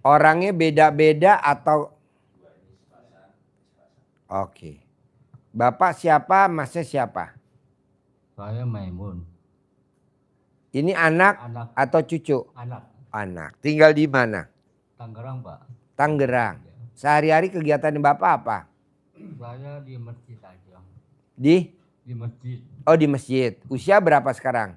Orangnya beda-beda atau? Oke. Bapak siapa, masnya siapa? Saya Maimun. Ini anak atau cucu? Anak. Anak. Tinggal di mana? Tangerang, Pak. Tangerang. Sehari-hari kegiatan Bapak apa? Saya di masjid aja. Di masjid. Oh, di masjid. Usia berapa sekarang?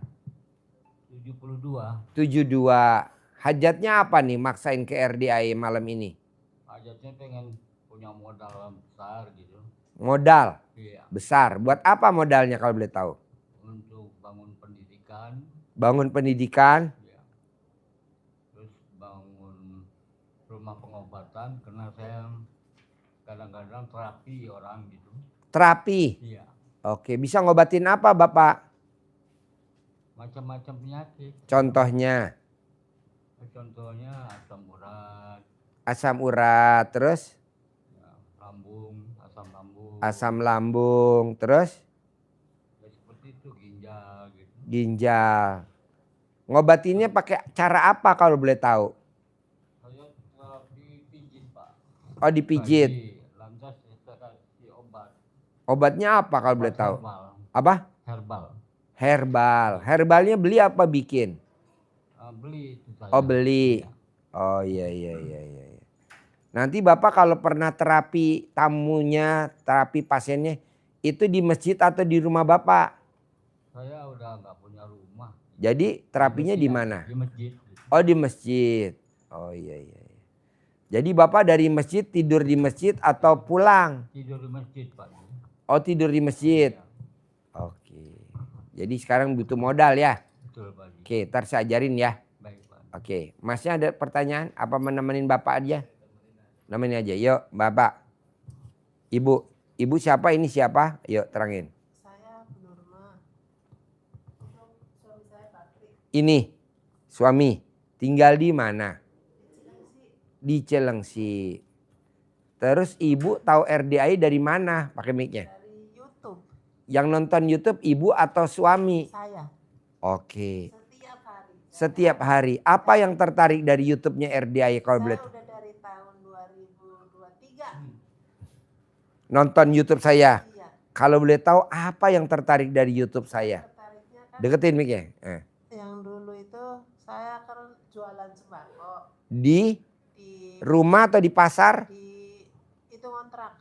72. 72. Hajatnya apa nih maksain ke RDI malam ini? Hajatnya pengen punya modal besar gitu. Modal? Iya. Besar. Buat apa modalnya kalau boleh tahu? Untuk bangun pendidikan. Bangun pendidikan? Iya. Terus bangun rumah pengobatan karena saya kadang-kadang terapi orang gitu. Terapi? Iya. Oke, bisa ngobatin apa Bapak? Macam-macam penyakit. Contohnya? Contohnya asam urat. Asam urat, terus? Ya, lambung, asam lambung. Asam lambung, terus? Ya, seperti itu, ginjal gitu. Ginjal. Ngobatinnya pakai cara apa kalau boleh tahu? Saya terapi pijit, Pak. Oh, dipijit. Lantas saya kasih obat. Obatnya apa kalau boleh tahu? Herbal. Apa? Herbal. Herbal. Herbalnya beli apa bikin? Beli itu saya. Oh, beli. Iya. Oh iya. Nanti Bapak kalau pernah terapi tamunya, terapi pasiennya, itu di masjid atau di rumah Bapak? Saya udah nggak punya rumah. Jadi terapinya di mana? Di masjid. Oh, di masjid. Oh iya. Jadi Bapak dari masjid tidur di masjid atau pulang? Tidur di masjid, Pak. Oh, tidur di masjid. Iya. Oke. Jadi sekarang butuh modal ya? Betul, Pak. Oke, ntar saya ajarin ya. Baik, Pak. Oke, Masnya ada pertanyaan? Apa menemenin Bapak aja? Nemenin aja. Yuk, Bapak. Ibu siapa, ini siapa? Yuk, terangin. Saya Bu Nurma. Suami saya Patrik. Ini suami. Tinggal di mana? Di Cilengsi. Di Cilengsi. Terus ibu tahu RDI dari mana? Pakai mic-nya. Dari YouTube. Yang nonton YouTube ibu atau suami? Saya. Oke. Setiap hari. Setiap hari. Apa yang tertarik dari YouTube-nya RDI kalau boleh? Saya udah dari tahun 2023. Nonton YouTube saya. Iya. Kalau boleh tahu apa yang tertarik dari YouTube saya? Tertariknya kan Deketin mic-nya. yang dulu itu saya kan jualan sembako. Di Di rumah atau di pasar? itu kontrak.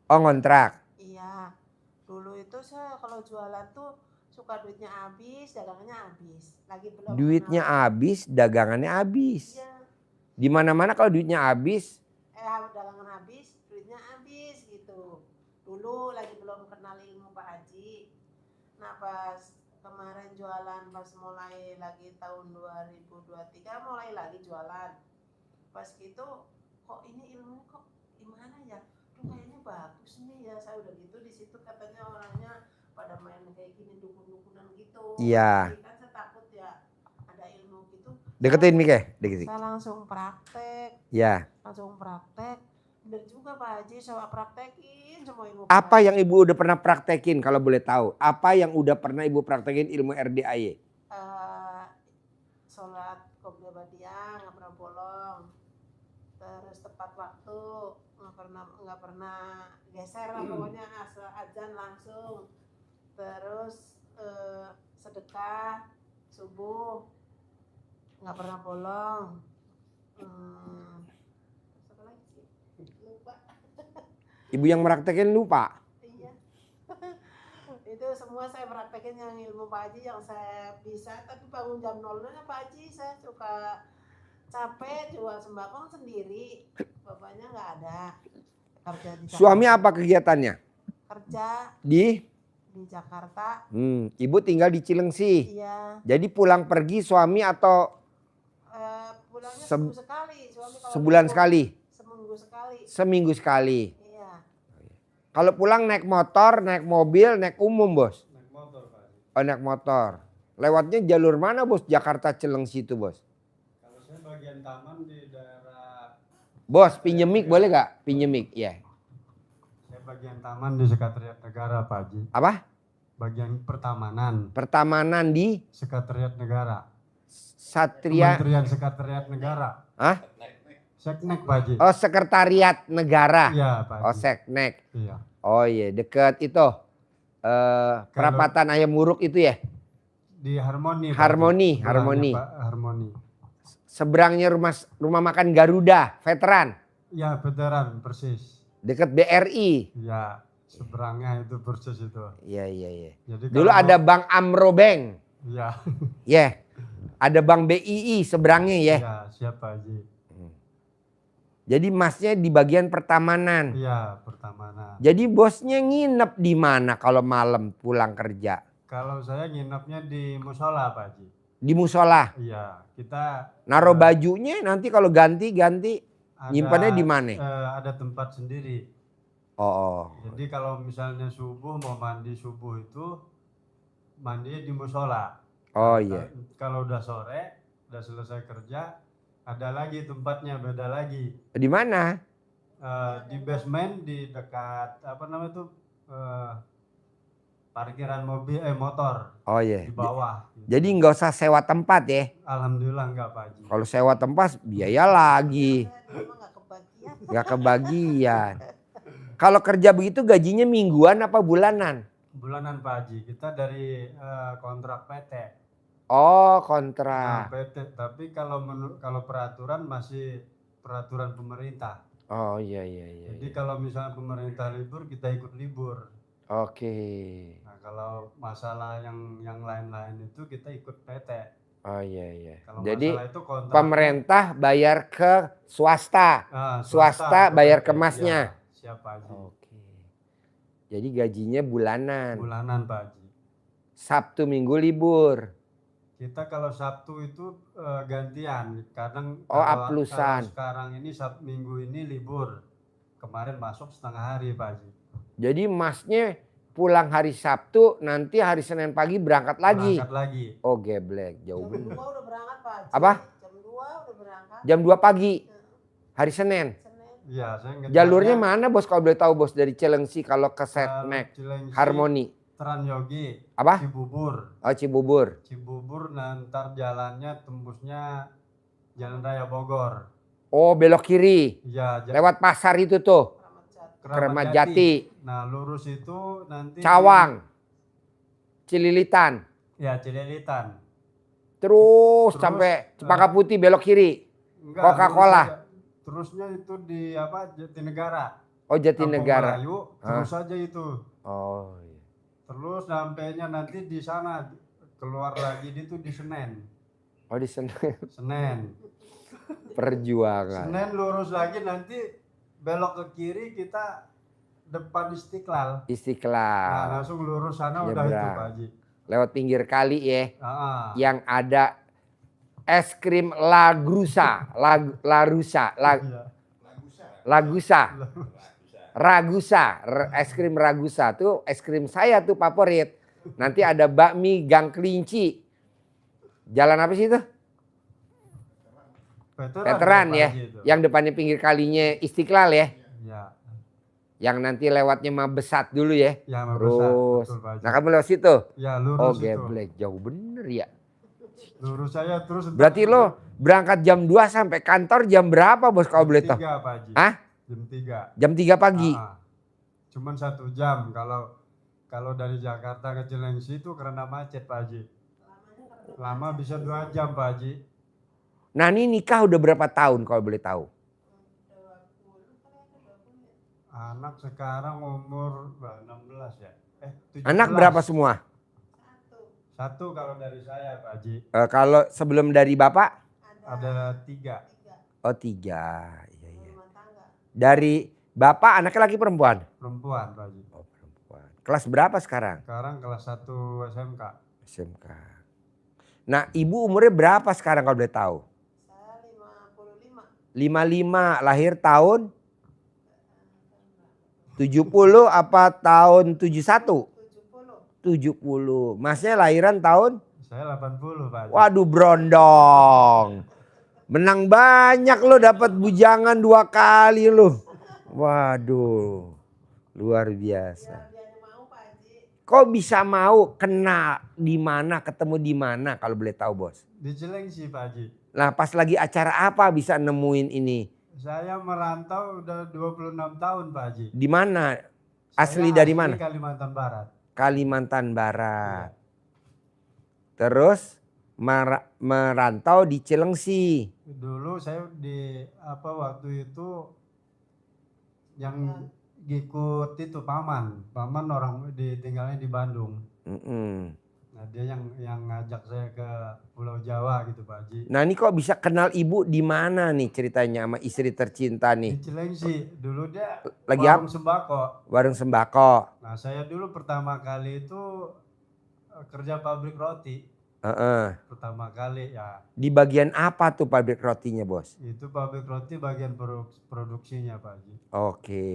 Oh, ngontrak. Iya. Dulu itu saya kalau jualan tuh suka duitnya habis, dagangannya habis. Lagi belum Duitnya kenal. habis, dagangannya habis. Iya. Di mana-mana kalau duitnya habis. Dagangan habis, duitnya habis gitu. Dulu lagi belum kenal ilmu Pak Haji. Nah pas kemarin jualan, pas mulai lagi tahun 2023 mulai lagi jualan. Pas gitu kok ini ilmunya kok gimana ya? Tuh kayaknya bagus nih ya, saya udah gitu di situ katanya orangnya pada main kayak gini dukun-dukunan gitu. Iya. Jadi kan saya takut ya ada ilmu gitu. Deketin mic-nya. Deketin. Saya langsung praktek. Ya. Langsung praktek. Bener juga Pak Haji, saya praktekin semua ilmu. Apa yang ibu udah pernah praktekin kalau boleh tahu? Apa yang udah pernah ibu praktekin ilmu RDAY? Sholat qobliyah badiah nggak pernah bolong. Terus tepat waktu, nggak pernah geser lah pokoknya, asal azan langsung. Terus sedekah subuh nggak pernah bolong. Apa lagi sih? Lupa. Ibu yang praktekin lupa? Iya. Itu semua saya praktekin yang ilmu Pak Haji yang saya bisa, tapi bangun jam 00 Pak Haji saya suka capek jual sembako sendiri, bapaknya nggak ada, kerja di Jakarta. Suami apa kegiatannya? Kerja di Jakarta. Ibu tinggal di Cilengsi. Iya. Jadi pulang pergi suami atau pulangnya seminggu sekali, suami kalau sebulan libur, sekali? Seminggu sekali. Iya. Kalau pulang naik motor, naik mobil, naik umum bos? Naik motor Pak. Oh, naik motor. Lewatnya jalur mana bos? Jakarta Cilengsi itu bos? Kalau saya bagian taman di daerah. Bos pinjem mic boleh gak? Pinjem mic ya. Saya bagian taman di Sekretariat Negara Pak Haji. Apa? Bagian pertamanan. Pertamanan di Sekretariat Negara. Satria. Kementerian Sekretariat Negara. Hah? Seknek Pak Haji. Oh, sekretariat negara. Iya Pak Oh, Haji. seknek. Iya. Oh iya, deket itu. Perapatan Ayam Wuruk itu ya? Di Harmoni. Pak Haji. Harmoni, Sebelahnya, Harmoni. Pak, Harmoni. Seberangnya rumah makan Garuda, veteran. Ya veteran persis. Deket BRI. Ya seberangnya itu persis itu. Iya, iya, iya. Jadi Dulu kalau- ada Bank Amro Bank. Ya. Ya. Ada Bank BII seberangnya ya. Ya siapa Haji. Jadi masnya di bagian pertamanan. Iya pertamanan. Jadi bosnya nginep di mana kalau malam pulang kerja? Kalau saya nginepnya di musola Pak Haji. Di musola. Iya kita Naruh bajunya nanti kalau ganti ada, nyimpannya di mana? Ada tempat sendiri. Oh. Jadi kalau misalnya subuh mau mandi subuh itu mandi di musola. Oh iya. Kalau udah sore udah selesai kerja ada lagi tempatnya beda lagi. Di mana? Di basement di dekat apa namanya tuh parkiran motor Oh iya. di bawah. Jadi nggak usah sewa tempat ya. Alhamdulillah enggak Pak Haji. Kalau sewa tempat biaya lagi. Emang nggak kebagian. Nggak kebagian. Kalau kerja begitu gajinya mingguan apa bulanan? Bulanan Pak Haji kita dari kontrak PT. Oh Nah, kontrak. PT tapi kalau peraturan masih peraturan pemerintah. Oh iya iya iya. Jadi kalau misalnya pemerintah libur kita ikut libur. Oke. Nah kalau masalah yang lain-lain itu kita ikut PT. Oh iya iya. Kalau Jadi masalah itu kontrak pemerintah bayar ke swasta. swasta bayar ke masnya. Ya, siapa Haji? Oke. Jadi gajinya bulanan. Bulanan Pak Haji. Sabtu Minggu libur. Kita kalau Sabtu itu gantian. Kadang Oh, kalau aplusan. sekarang ini Sabtu Minggu ini libur. Kemarin masuk setengah hari Pak Haji. Jadi masnya pulang hari Sabtu, nanti hari Senin pagi berangkat lagi. Berangkat lagi. Oh geblek, jauh Jam bener. 2 udah berangkat Pak Haji. Apa? Jam 2 udah berangkat. Jam 2 pagi, hari Senin. Senin. Iya, saya ngejarnya Jalurnya mana bos kalau boleh tahu bos? Dari Cilengsi kalau ke Setnek, Cilengsi, Harmoni. Tranyogi, Apa? Cibubur. Oh Cibubur. Cibubur ntar jalannya tembusnya Jalan Raya Bogor. Oh belok kiri, Iya, lewat pasar itu tuh. Keramat Jati. Keramat Jati, Nah, lurus itu nanti Cawang, Cililitan. Ya, Cililitan. Terus, Terus, sampai Cempaka Putih belok kiri. Enggak, Coca-Cola. lurus aja. Terusnya itu di apa? Jatinegara. Oh Kampung Jatinegara. Melayu, terus aja itu. Oh iya. Terus sampainya nanti di sana keluar lagi itu di Senen. Oh di Senen. Senen. Perjuangan. Senen lurus lagi nanti belok ke kiri kita depan Istiqlal. Nah, Istiqlal. langsung lurus sana udah itu Nyebrang. Pak Haji. Lewat pinggir kali ya. Ah, Yang ada es krim Lagrusa. Larusa. iya. Lagusa. Ragusa. Es krim Ragusa. Tuh es krim saya tuh favorit. Nanti ada bakmi Gang Kelinci. Jalan apa sih itu? Veteran Pak ya. Haji itu. Yang depannya pinggir kalinya Istiqlal ya. Ya, Yang nanti lewatnya Mabesat dulu ya. ya Terus. betul Pak Haji. Nah kamu lewat situ. Ya Oh lurus itu. geblek. Jauh bener ya. Lurus saya terus. Berarti lo berangkat jam 2 sampai kantor jam berapa bos kalau boleh tahu? 3 Pak Haji. Hah? Jam 3. Jam 3 pagi. Cuman 1 jam kalau dari Jakarta ke Cilengsi itu karena macet Pak Haji. Lama bisa 2 jam Pak Haji. Nah ini nikah udah berapa tahun kalau boleh tahu? Anak sekarang umur 16 ya. 17. Anak berapa semua? Satu kalau dari saya Pak Haji. Kalau sebelum dari bapak? Ada 3 Oh 3. Iya, iya. Rumah tangga. Dari bapak anaknya laki perempuan? perempuan Pak Haji. Oh perempuan. Kelas berapa sekarang? Sekarang kelas 1 SMK. SMK. Nah ibu umurnya berapa sekarang kalau boleh tahu? Saya 55. 55, lahir tahun 70 apa tahun 71? 70. Masnya lahiran tahun? Saya 80 Pak Haji. Waduh brondong. Menang banyak lo dapat bujangan 2 kali lo. Waduh. Luar biasa. Dia mau Pak Haji. Kok bisa mau kenal di mana, ketemu di mana kalau boleh tahu bos? Di Cilengsi Pak Haji. Nah pas lagi acara apa bisa nemuin ini Saya merantau udah 26 tahun Pak Haji. Di mana? Asli Saya dari mana? Kalimantan Barat. Kalimantan Barat. Iya. Terus merantau di Cilengsi. Dulu saya di apa waktu itu yang ngikut itu paman orang tinggalnya di Bandung. Mm-mm. Nah dia yang ngajak saya ke Pulau Jawa gitu Pak Haji. Nah ini kok bisa kenal ibu di mana nih ceritanya sama istri tercinta Di nih? Cilengsi dulu dia Lagi warung sembako. Warung sembako. Nah saya dulu pertama kali itu kerja pabrik roti. Heeh. Pertama kali ya. Di bagian apa tuh pabrik rotinya bos? Itu pabrik roti bagian produksinya Pak Haji. Oke.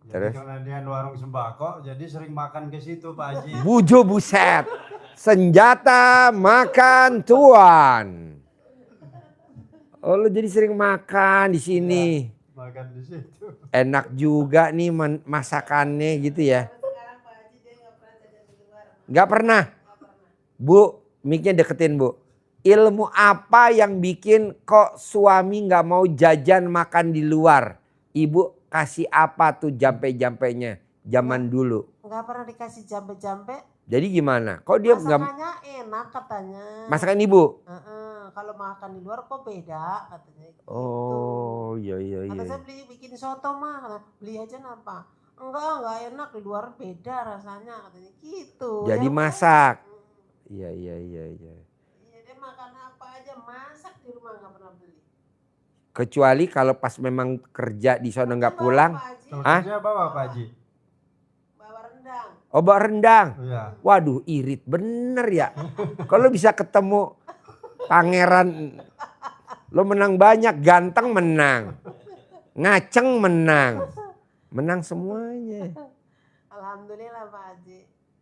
Jadi Terus? karena dia warung sembako jadi sering makan ke situ Pak Haji. Bujo buset. Senjata makan tuan. Oh lu jadi sering makan di sini. Makan di situ. Enak juga nih masakannya gitu ya. Sekarang Pak Haji dia nggak pernah jajan di luar. Nggak pernah. Nggak pernah. Bu, mic-nya deketin bu. Ilmu apa yang bikin kok suami nggak mau jajan makan di luar? Ibu kasih apa tuh jampe-jampenya zaman dulu? Nggak pernah dikasih jampe-jampe. Jadi gimana? Kok dia nggak Masakannya enak katanya. masakan ibu? Kalau makan di luar kok beda katanya. Gitu. Oh iya iya Kata iya. saya bikin soto mah, kata, beli aja kenapa? Enggak enak di luar beda rasanya katanya gitu. Jadi Ya, masak. Iya iya iya iya. Iya dia makan apa aja masak di rumah nggak pernah beli. Kecuali kalau pas memang kerja di sono nggak Bawa, pulang. Pak Haji. Kalau Hah? kerja bawa Pak Haji. Bawa rendang. Oh bawa rendang. Iya. Waduh irit bener ya. Kalau bisa ketemu pangeran. Lo menang banyak, ganteng menang. Ngaceng menang. Menang semuanya. Alhamdulillah Pak Haji.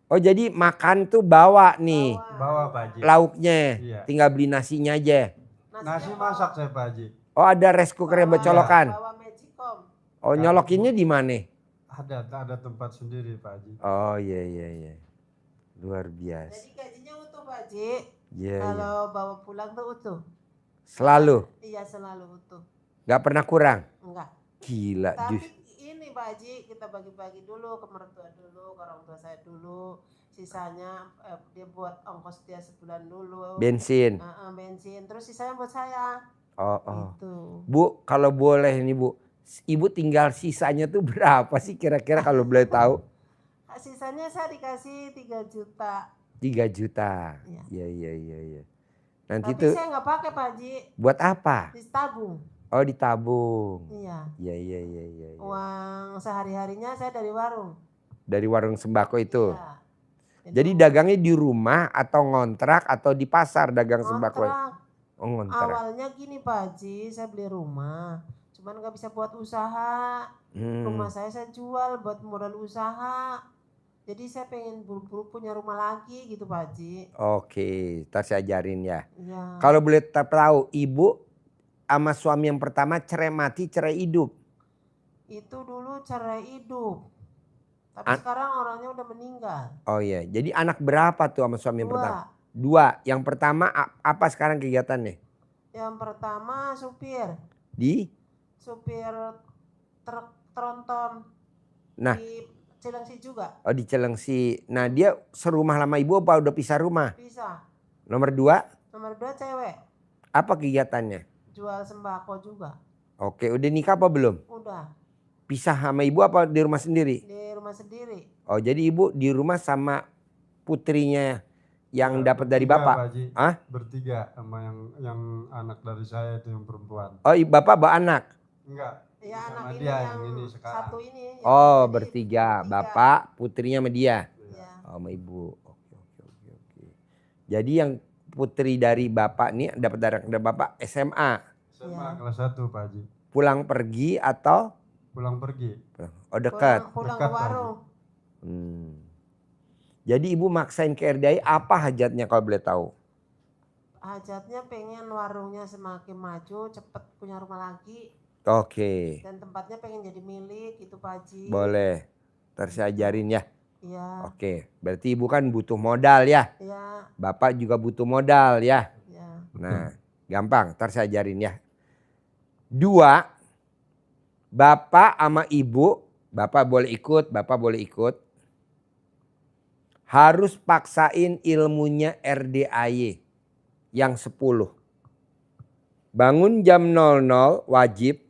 Oh jadi makan tuh bawa nih Bawa Pak Haji. lauknya. Iya. Tinggal beli nasinya aja. Nasi masak saya Pak Haji. Oh ada rice cooker yang bercolokan. Bawa magicom. Oh nyolokinnya di mana? Ada tempat sendiri Pak Haji. Oh iya iya iya. Luar biasa. Jadi gajinya utuh Pak Haji. Iya iya. Kalau bawa pulang tuh utuh. Selalu. Iya selalu utuh. Gak pernah kurang. Enggak. Gila. Tapi Jus. ini Pak Haji kita bagi-bagi dulu ke mertua dulu, ke orang tua saya dulu. Sisanya dia buat ongkos dia sebulan dulu. Bensin. Bensin. Terus sisanya buat saya. Oh oh. Gitu. Bu kalau boleh nih bu. Ibu tinggal sisanya tuh berapa sih kira-kira kalau boleh tahu? Sisanya saya dikasih 3 juta. 3 juta. Iya. Iya iya iya. Nanti Tapi tuh saya nggak pakai Pak Haji. buat apa? Ditabung. Oh ditabung. Iya. Iya iya iya iya. Ya. Uang sehari-harinya saya dari warung. Dari warung sembako itu. Iya. Jadi dagangnya di rumah atau ngontrak atau di pasar dagang sembako? ngontrak. Oh ngontrak. Awalnya gini Pak Haji, saya beli rumah. Cuman nggak bisa buat usaha. Rumah saya jual buat modal usaha. Jadi saya pengen buru-buru punya rumah lagi gitu Pak Haji. Oke, ntar saya ajarin ya. Iya. Kalau boleh tahu, ibu sama suami yang pertama cerai mati, cerai hidup. Itu dulu cerai hidup. Tapi sekarang orangnya udah meninggal. Oh iya, jadi anak berapa tuh sama suami yang 2. pertama? 2. Yang pertama apa sekarang kegiatannya? Yang pertama supir. Supir truk tronton. Nah. Di Cilengsi juga. Oh di Cilengsi. Nah dia serumah lama ibu apa udah pisah rumah? Pisah. Nomor 2? Nomor 2 cewek. Apa kegiatannya? Jual sembako juga. Oke, udah nikah apa belum? Udah. Pisah sama ibu apa di rumah sendiri? Di rumah sendiri. Oh jadi ibu di rumah sama putrinya yang Ya, dapat dari bertiga, bapak? Pak Haji. Hah? Bertiga sama yang anak dari saya itu yang perempuan. Oh bapak bawa anak? Enggak. Ya Sama anak ini dia yang ini sekarang. satu ini. yang Oh jadi bertiga, bapak, putrinya sama dia? Iya. Oh, sama ibu. Oke. Jadi yang putri dari bapak nih dapat dari bapak SMA. SMA Iya. kelas 1 Pak Haji. Pulang pergi atau? Pulang pergi. Oh dekat. Pulang Dekat, ke warung. Jadi ibu maksain ke RDI apa hajatnya kalau boleh tahu? Hajatnya pengen warungnya semakin maju, cepet punya rumah lagi. Oke. Dan tempatnya pengen jadi milik gitu Pak Haji. Boleh. Ntar saya ajarin ya. Iya. Oke. Berarti ibu kan butuh modal ya. Iya. Bapak juga butuh modal ya. Iya. Nah gampang. Ntar saya ajarin ya. 2. Bapak sama ibu, bapak boleh ikut. Harus paksain ilmunya RDAY yang 10. Bangun jam 00 wajib.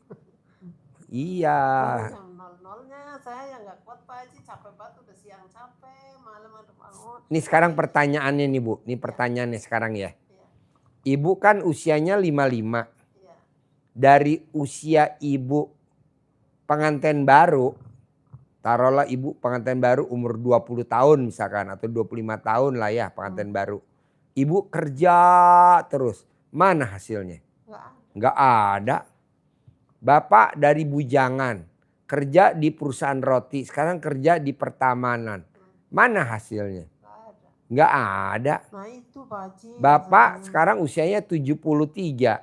Iya. Jam 00-nya saya nggak kuat Pak Haji, capek banget, udah siang capek, malam ada bangun. Ini sekarang pertanyaannya nih Bu, ini pertanyaannya sekarang ya. Iya, Ibu kan usianya 55. iya. Dari usia ibu pengantin baru, taruhlah ibu pengantin baru umur 20 tahun misalkan, atau 25 tahun lah ya pengantin baru. Ibu kerja terus, mana hasilnya? Nggak ada. Bapak dari bujangan, kerja di perusahaan roti, sekarang kerja di pertamanan. Mana hasilnya? Nggak ada. Nah itu Pak Haji. Bapak sekarang usianya 73.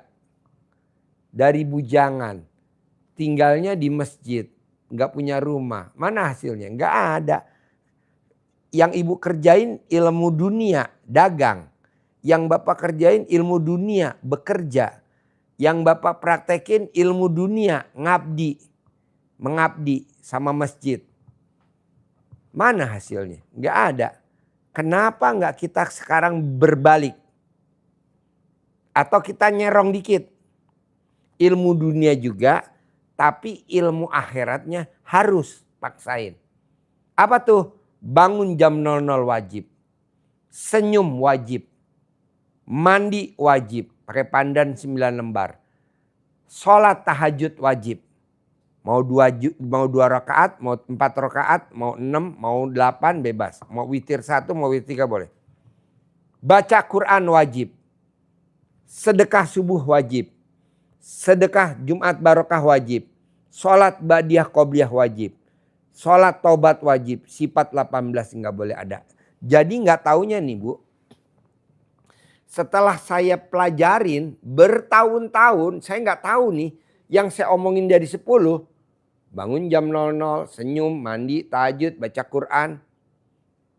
Dari bujangan, tinggalnya di masjid, nggak punya rumah. Mana hasilnya? Nggak ada. Yang ibu kerjain ilmu dunia, dagang. Yang bapak kerjain ilmu dunia, bekerja. Yang bapak praktekin ilmu dunia, mengabdi sama masjid. Mana hasilnya? Nggak ada. Kenapa nggak kita sekarang berbalik? Atau kita nyerong dikit. Ilmu dunia juga, tapi ilmu akhiratnya harus paksain. Apa tuh? Bangun jam 00 wajib. Senyum wajib. Mandi wajib. Pakai pandan 9 lembar. Sholat tahajud wajib. Mau 2 rakaat, mau 4 rakaat, mau 6, mau 8 bebas. Mau witir 1, mau witir 3 boleh. Baca Quran wajib. Sedekah subuh wajib. Sedekah Jumat barokah wajib. Sholat ba'diyah qobliyah wajib. Sholat taubat wajib. Sifat 18 nggak boleh ada. Jadi nggak taunya nih Bu. Setelah saya pelajarin bertahun-tahun, saya nggak tahu nih. Yang saya omongin dari 10. Bangun jam 00, senyum, mandi, tahajud, baca Quran.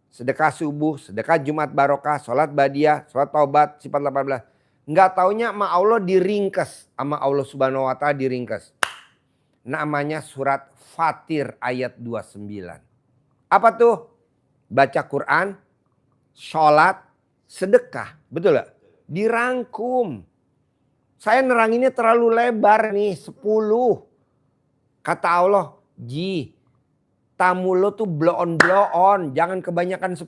Sedekah subuh, sedekah Jumat barokah, sholat ba'diyah, sholat taubat, sifat 18. Nggak taunya sama Allah diringkes. Sama Allah subhanahu wa ta'ala diringkes. Namanya surat Fatir ayat 29. Apa tuh? Baca Quran, sholat, sedekah. Betul gak? Dirangkum. Saya neranginnya terlalu lebar nih, 10. Kata Allah, tamu lo tuh blow on. Jangan kebanyakan 10.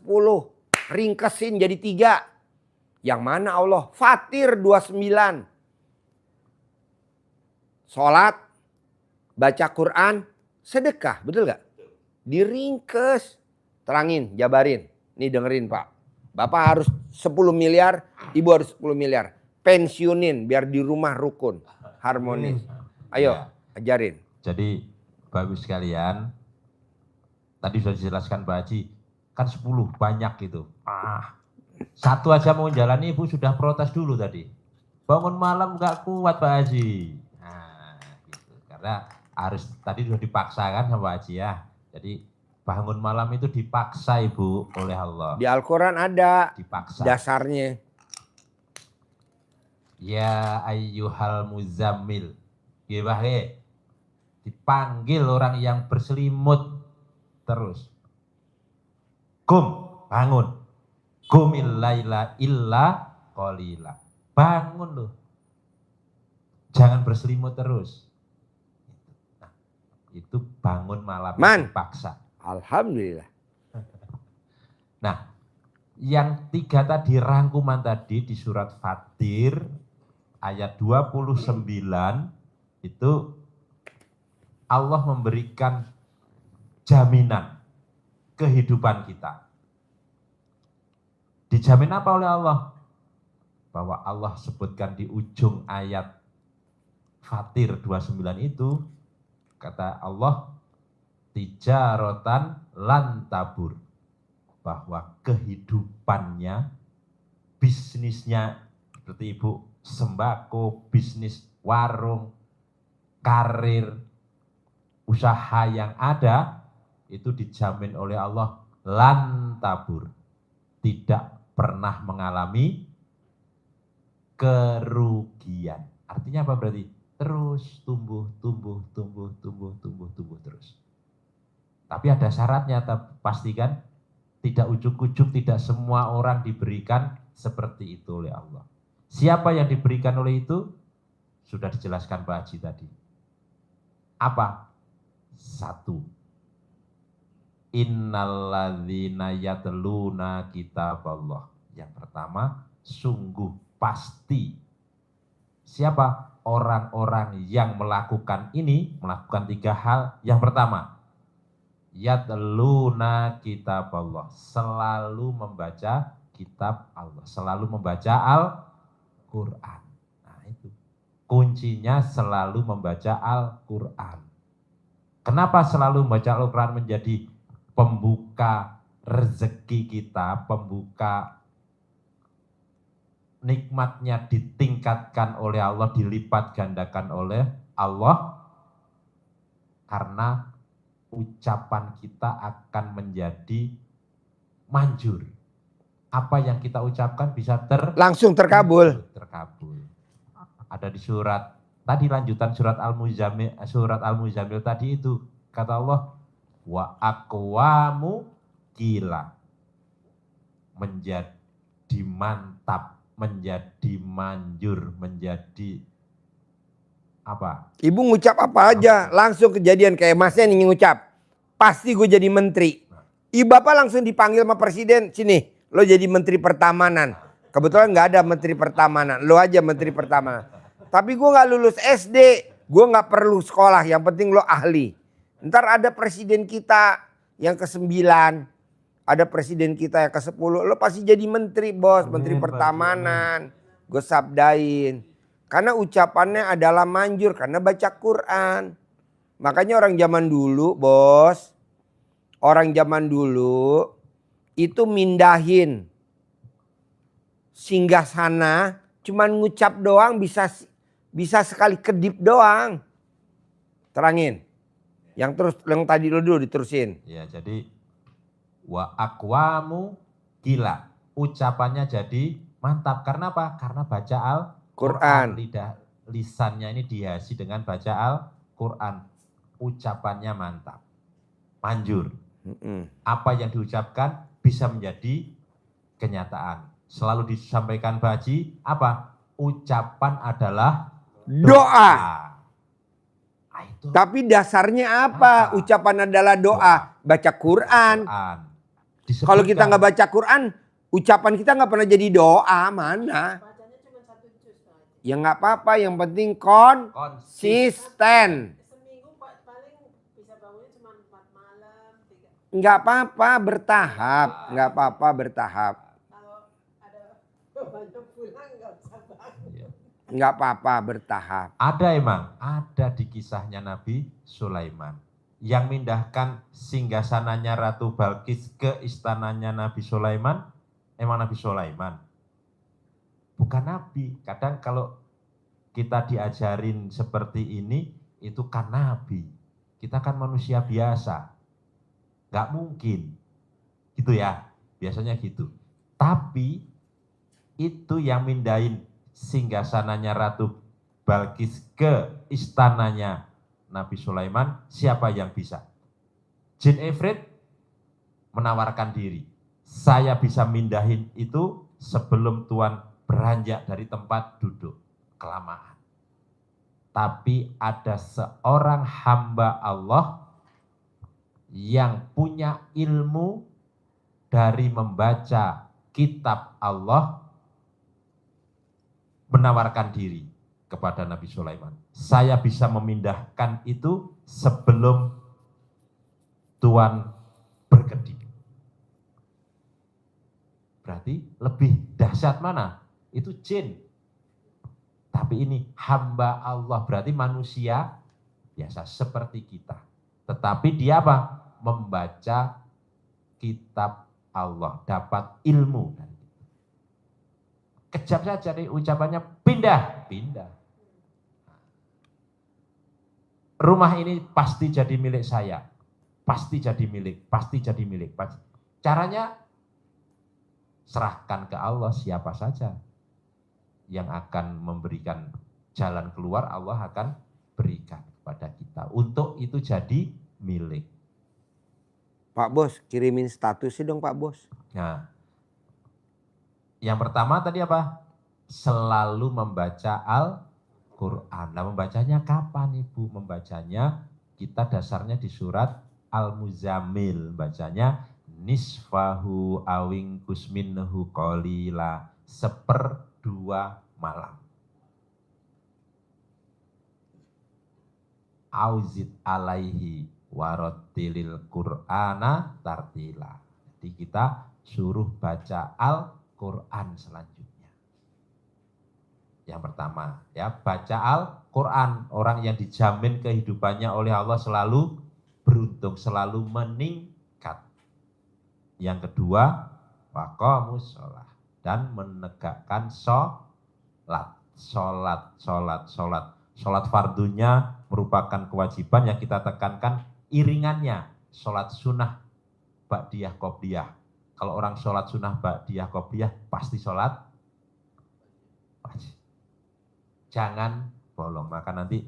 Ringkesin jadi 3. Yang mana Allah? Fatir 29. Sholat, baca Quran, sedekah. Betul gak? Diringkes. Terangin, jabarin. Nih dengerin Pak. Bapak harus 10 miliar, ibu harus 10 miliar. Pensiunin biar di rumah rukun, harmonis. Ayo, ajarin. Jadi Bapak sekalian, tadi sudah dijelaskan Pak Haji, kan 10 banyak gitu. Satu aja mau jalani ibu sudah protes dulu tadi. Bangun malam nggak kuat Pak Haji. Nah, gitu. Karena harus tadi sudah dipaksakan sama Pak Haji ya. Jadi bangun malam itu dipaksa ibu oleh Allah. Di Al-Quran ada Dipaksa. dasarnya. Ya ayyuhal muzammil. Gimana? Dipanggil orang yang berselimut terus. Kum, bangun. Qumil laila illa qalila. Bangun loh. Jangan berselimut terus. Nah, itu bangun malam dipaksa. Alhamdulillah. Nah, yang 3 tadi rangkuman tadi di surat Fatir ayat 29 itu Allah memberikan jaminan kehidupan kita. Dijamin apa oleh Allah? Bahwa Allah sebutkan di ujung ayat Fatir 29 itu, kata Allah, tijaratan lan tabur. Bahwa kehidupannya, bisnisnya, seperti ibu sembako, bisnis warung, karir, usaha yang ada, itu dijamin oleh Allah lan tabur. Tidak pernah mengalami kerugian. Artinya apa berarti? Terus tumbuh. Tapi ada syaratnya, pastikan tidak ujuk-ujuk, tidak semua orang diberikan seperti itu oleh Allah. Siapa yang diberikan oleh itu? Sudah dijelaskan Pak Haji tadi. Apa? 1. Innalladzina yatluna kitaballah. Yang pertama, sungguh pasti. Siapa? Orang-orang yang melakukan ini, melakukan 3 hal. Yang pertama, yatluna kitaballah. Selalu membaca kitab Allah. Selalu membaca Al-Quran. Nah itu. Kuncinya selalu membaca Al-Quran. Kenapa selalu membaca Al-Quran menjadi pembuka rezeki kita, pembuka nikmatnya ditingkatkan oleh Allah, dilipat gandakan oleh Allah? Karena ucapan kita akan menjadi manjur. Apa yang kita ucapkan bisa Langsung terkabul. Terkabul. Ada di surat tadi, lanjutan surat Al-Muzammil tadi itu, kata Allah, wa aqwamu gila, menjadi mantap, menjadi manjur, menjadi apa? Ibu ngucap apa aja, langsung kejadian kayak masnya nih ngucap. Pasti gue jadi menteri. Ibu bapak langsung dipanggil sama presiden, sini lo jadi menteri pertamanan. Kebetulan nggak ada menteri pertamanan, lo aja menteri pertamanan. Tapi gue nggak lulus SD, gue nggak perlu sekolah, yang penting lo ahli. Ntar ada presiden kita yang ke-9, ada presiden kita yang ke-10, lo pasti jadi menteri bos, menteri pertamanan. Gue sabdain. Karena ucapannya adalah manjur, karena baca Quran. Makanya orang zaman dulu bos, orang zaman dulu itu mindahin singgasana, cuman ngucap doang bisa sekali kedip doang. Terangin. Yang tadi lo dulu diterusin. Ya, jadi wa aqwamu gila. Ucapannya jadi mantap. Karena apa? Karena baca Al-Quran. Lisannya ini dihiasi dengan baca Al-Quran. Ucapannya mantap. Manjur. Apa yang diucapkan bisa menjadi kenyataan. Selalu disampaikan Pak Haji, apa? Ucapan adalah doa. Nah, itu. Tapi dasarnya apa? Ucapan adalah doa. Baca Quran. Kalau kita nggak baca Quran, ucapan kita nggak pernah jadi doa. Mana? Bacanya cuma 1 juz Pak Haji. Ya nggak apa-apa, yang penting konsisten. Seminggu paling bisa bangunnya cuma 4 malam, 3. Nggak apa-apa, bertahap. Nggak apa-apa, bertahap. Kalau ada banyak pulang nggak usah bangun. Nggak apa-apa, bertahap. Ada emang, ada di kisahnya Nabi Sulaiman. Yang mindahkan singgasananya Ratu Balkis ke istananya Nabi Sulaiman, emang Nabi Sulaiman. Bukan Nabi. Kadang kalau kita diajarin seperti ini, itu kan Nabi. Kita kan manusia biasa. Nggak mungkin. Gitu ya, biasanya gitu. Tapi itu yang mindahin singgasananya Ratu Balkis ke istananya Nabi Sulaiman, siapa yang bisa? Jin Ifrit menawarkan diri. Saya bisa mindahin itu sebelum Tuhan beranjak dari tempat duduk. Kelamaan. Tapi ada seorang hamba Allah yang punya ilmu dari membaca kitab Allah, menawarkan diri kepada Nabi Sulaiman. Saya bisa memindahkan itu sebelum Tuhan berkedip. Berarti lebih dahsyat mana? Itu jin. Tapi ini hamba Allah, berarti manusia biasa seperti kita. Tetapi dia apa? Membaca kitab Allah, dapat ilmu. Kejap saja nih ucapannya, pindah. Rumah ini pasti jadi milik saya. Pasti jadi milik. Caranya serahkan ke Allah, siapa saja yang akan memberikan jalan keluar, Allah akan berikan kepada kita. Untuk itu jadi milik. Pak Bos, kirimin statusnya dong Pak Bos. Nah, yang pertama tadi apa? Selalu membaca Al-Quran. Nah, membacanya kapan Ibu? Membacanya kita dasarnya di surat Al-Muzammil. Bacanya nisfahu awing kusminhu qalila, 1/2 malam. Auzid alaihi warattilil Qur'ana tartila. Jadi kita suruh baca Al-Quran selanjutnya. Yang pertama, ya, baca Al-Quran. Orang yang dijamin kehidupannya oleh Allah selalu beruntung, selalu meningkat. Yang kedua, waqamus sholat, dan menegakkan sholat. Sholat fardunya merupakan kewajiban yang kita tekankan iringannya. Sholat sunnah ba'diyah qobliyah. Kalau orang sholat sunnah ba'diyah qobliyah pasti sholat wajib. Jangan bolong, maka nanti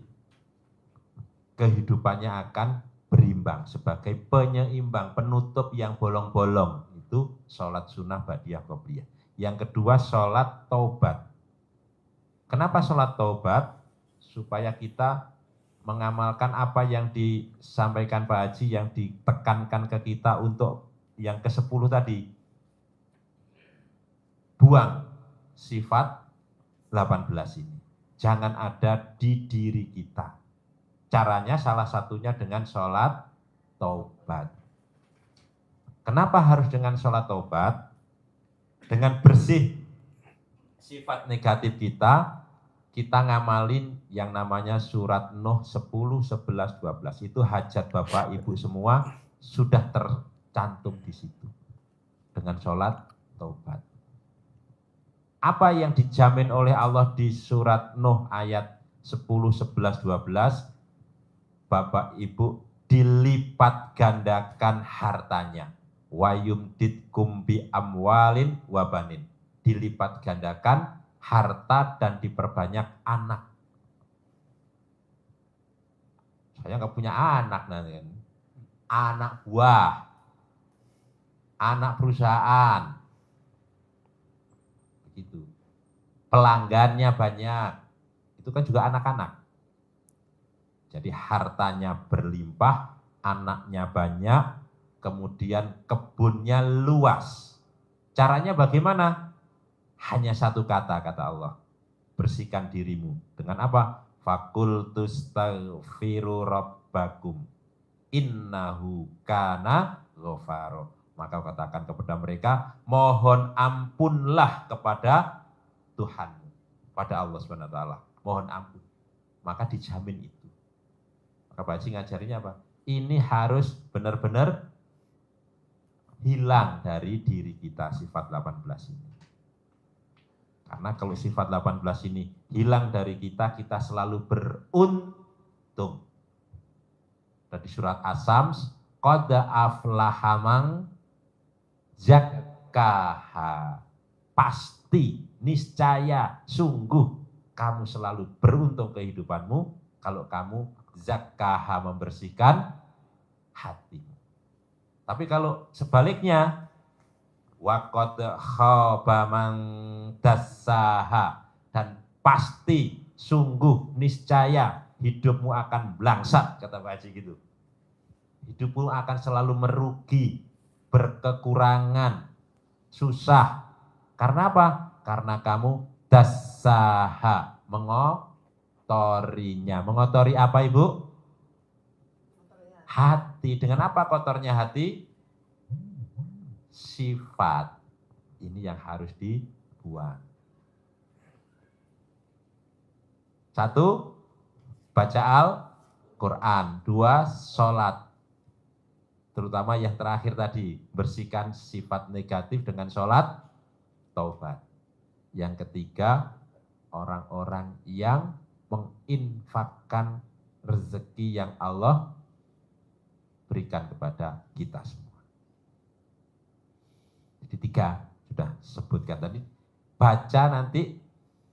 kehidupannya akan berimbang. Sebagai penyeimbang, penutup yang bolong-bolong, itu sholat sunnah ba'diyah qobliyah. Yang kedua, sholat taubat. Kenapa sholat taubat? Supaya kita mengamalkan apa yang disampaikan Pak Haji, yang ditekankan ke kita untuk yang ke-10 tadi. Buang sifat 18 ini. Jangan ada di diri kita. Caranya salah satunya dengan sholat taubat. Kenapa harus dengan sholat taubat? Dengan bersih sifat negatif kita ngamalin yang namanya surat Nuh 10, 11, 12. Itu hajat Bapak Ibu semua sudah tercantum di situ. Dengan sholat taubat. Apa yang dijamin oleh Allah di surat Nuh ayat 10, 11, 12? Bapak Ibu, dilipat gandakan hartanya. Wayumditkum bi amwalin wabanin. Dilipat gandakan harta dan diperbanyak anak. Saya nggak punya anak nanti kan. Anak buah, anak perusahaan, begitu. Pelanggannya banyak, itu kan juga anak-anak. Jadi hartanya berlimpah, anaknya banyak, kemudian kebunnya luas. Caranya bagaimana? Hanya satu kata Allah, bersihkan dirimu. Dengan apa? Fakultus taghfiru rabbakum innahu kana ghafaro. Maka katakan kepada mereka, mohon ampunlah kepada Tuhanmu, pada Allah SWT. Mohon ampun. Maka dijamin itu. Maka Pak Haji ngajarinya apa? Ini harus benar-benar hilang dari diri kita sifat 18 ini. Karena kalau sifat 18 ini hilang dari kita, kita selalu beruntung. Dari surat As-Sams, qad aflaha man zakkaha. Pasti, niscaya, sungguh kamu selalu beruntung kehidupanmu kalau kamu zakkaha, membersihkan hatimu. Tapi kalau sebaliknya, waqad khaba man dassaha, dan pasti, sungguh, niscaya hidupmu akan blangsat, kata Pak Haji gitu. Hidupmu akan selalu merugi, berkekurangan, susah. Karena apa? Karena kamu dassaha, mengotorinya. Mengotori apa Ibu? Hati. Dengan apa kotornya hati? Sifat. Ini yang harus dibuang. 1, baca Al-Quran. 2, sholat. Terutama yang terakhir tadi, bersihkan sifat negatif dengan sholat taubat. Yang ketiga, orang-orang yang menginfakkan rezeki yang Allah berikan kepada kita semua. Jadi 3 sudah sebutkan tadi. Baca nanti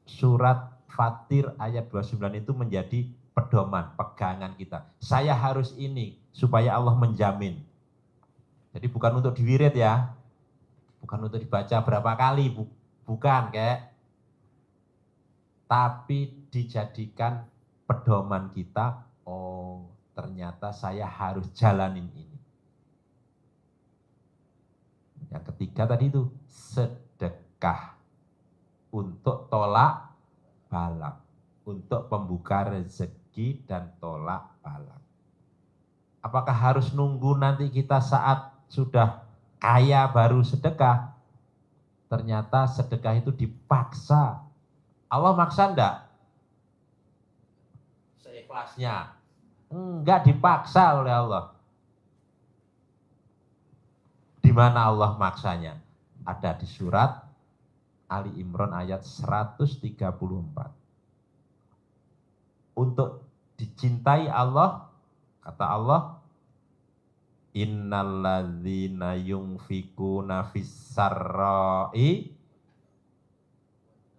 surat Fatir ayat 29 itu menjadi pedoman, pegangan kita. Saya harus ini supaya Allah menjamin. Jadi bukan untuk diwirid ya. Bukan untuk dibaca berapa kali, bukan kayak. Tapi dijadikan pedoman kita, oh ternyata saya harus jalanin ini. Yang ketiga tadi itu sedekah untuk tolak balak, untuk pembuka rezeki dan tolak balak. Apakah harus nunggu nanti kita saat sudah kaya baru sedekah? Ternyata sedekah itu dipaksa. Allah maksa enggak? Seikhlasnya. Enggak dipaksa oleh Allah. Di mana Allah maksanya? Ada di surat Ali Imran ayat 134. Untuk dicintai Allah, kata Allah, innalladzina yunfikuna fis-sarra'i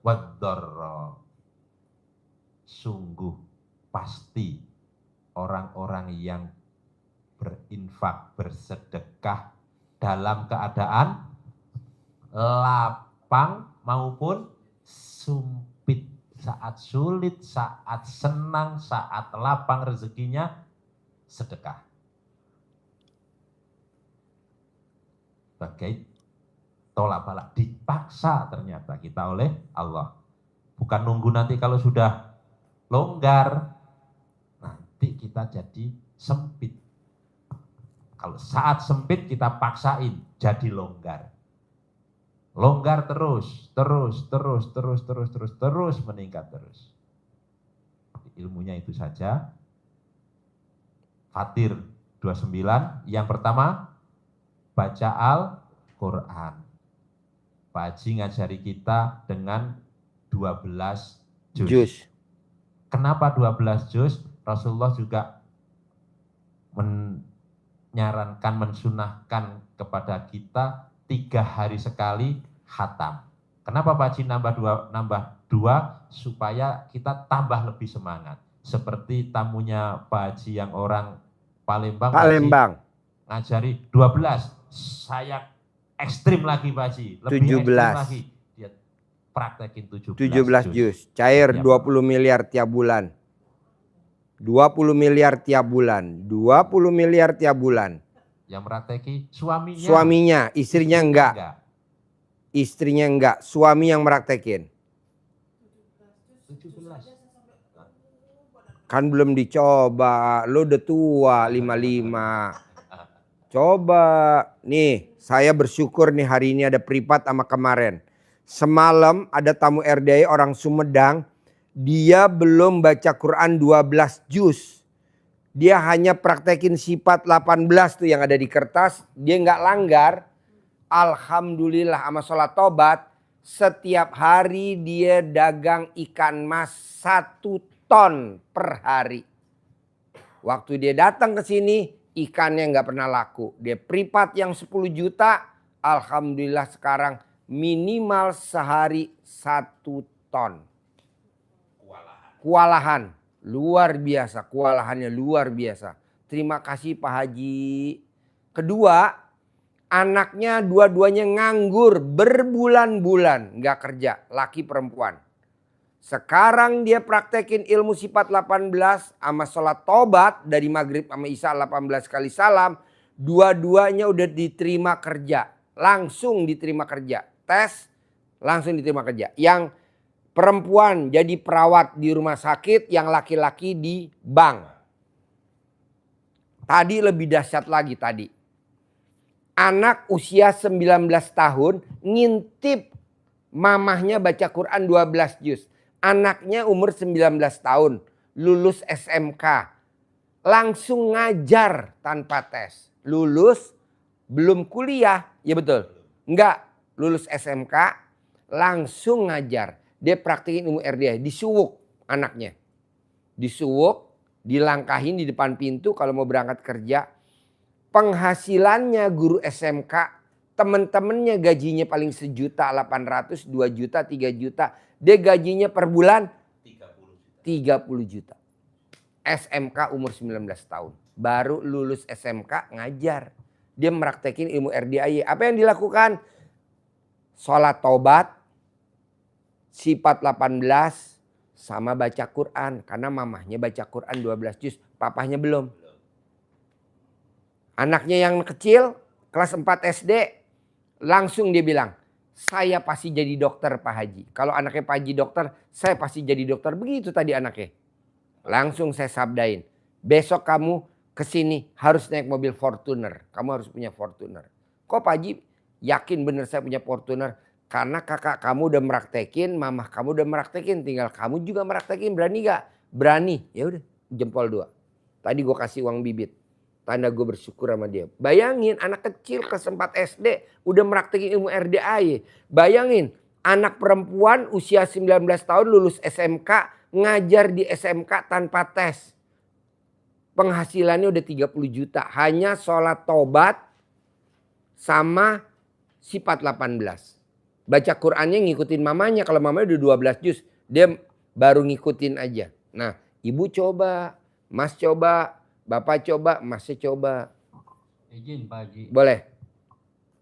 wad-dharra. Sungguh pasti orang-orang yang berinfak, bersedekah dalam keadaan lapang maupun sumpit, saat sulit, saat senang, saat lapang rezekinya, sedekah. Sebagai tolak balak, dipaksa ternyata kita oleh Allah. Bukan nunggu nanti kalau sudah longgar, nanti kita jadi sempit. Kalau saat sempit kita paksain jadi longgar. Longgar terus meningkat terus. Ilmunya itu saja. Fatir 29, yang pertama baca Al-Quran. Pak Haji ngajari kita dengan 12 juz. Kenapa 12 juz? Rasulullah juga menyarankan, mensunahkan kepada kita 3 hari sekali khatam. Kenapa Pak Haji nambah dua? Supaya kita tambah lebih semangat. Seperti tamunya Pak Haji yang orang Palembang. Ngajari 12. Saya ekstrim lagi Pak Haji. Lebih 17. ekstrim lagi. Dia praktekin 17 juz. Cair 20 miliar tiap bulan. 20 miliar tiap bulan. 20 miliar tiap bulan. Yang merateki suaminya. Suaminya, istrinya enggak. Istrinya enggak, suami yang meraktekin. 17. Kan belum dicoba, lo udah tua 55. Coba, nih saya bersyukur nih hari ini ada privat sama kemarin. Semalam ada tamu RDI orang Sumedang, dia belum baca Quran 12 juz. Dia hanya praktekin sifat 18 tuh yang ada di kertas, dia nggak langgar. Alhamdulillah sama sholat tobat, setiap hari dia dagang ikan mas 1 ton per hari. Waktu dia datang ke sini, ikannya nggak pernah laku. Dia privat yang 10 juta, alhamdulillah sekarang minimal sehari 1 ton. Kewalahan, luar biasa, kewalahannya luar biasa. Terima kasih Pak Haji. Kedua, anaknya dua-duanya nganggur berbulan-bulan, nggak kerja, laki perempuan. Sekarang dia praktekin ilmu sifat 18 sama sholat tobat dari maghrib sama isya 18 kali salam. Dua-duanya udah diterima kerja, langsung diterima kerja. Tes, langsung diterima kerja. Yang perempuan jadi perawat di rumah sakit, yang laki-laki di bank. Tadi lebih dahsyat lagi tadi. Anak usia 19 tahun ngintip mamahnya baca Quran 12 juz. Anaknya umur 19 tahun, lulus SMK. Langsung ngajar tanpa tes. Lulus, belum kuliah, ya betul. Enggak, lulus SMK, langsung ngajar. Dia praktekin ilmu RDI, disuwuk anaknya. Disuwuk, dilangkahin di depan pintu kalau mau berangkat kerja. Penghasilannya guru SMK, temen-temennya gajinya paling 1.800.000, 2 juta, 3 juta. Dia gajinya per bulan 30 juta. SMK umur 19 tahun. Baru lulus SMK ngajar. dia meraktekin ilmu RDAY. Apa yang dilakukan? Sholat tobat, sifat 18, sama baca Quran. Karena mamahnya baca Quran 12 juz, papahnya belum. Anaknya yang kecil, kelas 4 SD, langsung dia bilang, saya pasti jadi dokter Pak Haji. Kalau anaknya Pak Haji dokter, saya pasti jadi dokter. Begitu tadi anaknya. Langsung saya sabdain, besok kamu kesini harus naik mobil Fortuner. Kamu harus punya Fortuner. Kok Pak Haji yakin bener saya punya Fortuner? Karena kakak kamu udah meraktekin, mamah kamu udah meraktekin. Tinggal kamu juga meraktekin, berani gak? Berani. Ya udah, jempol 2. Tadi gue kasih uang bibit. Tanda gue bersyukur sama dia. Bayangin anak kecil kelas 4 SD udah meraktekin ilmu RDAY. Bayangin anak perempuan usia 19 tahun lulus SMK ngajar di SMK tanpa tes. Penghasilannya udah 30 juta. Hanya sholat tobat sama sifat 18. Baca Qurannya ngikutin mamanya. Kalau mamanya udah 12 juz dia baru ngikutin aja. Nah ibu coba, mas coba. Bapak coba, masih coba. Izin Pak Haji. Boleh.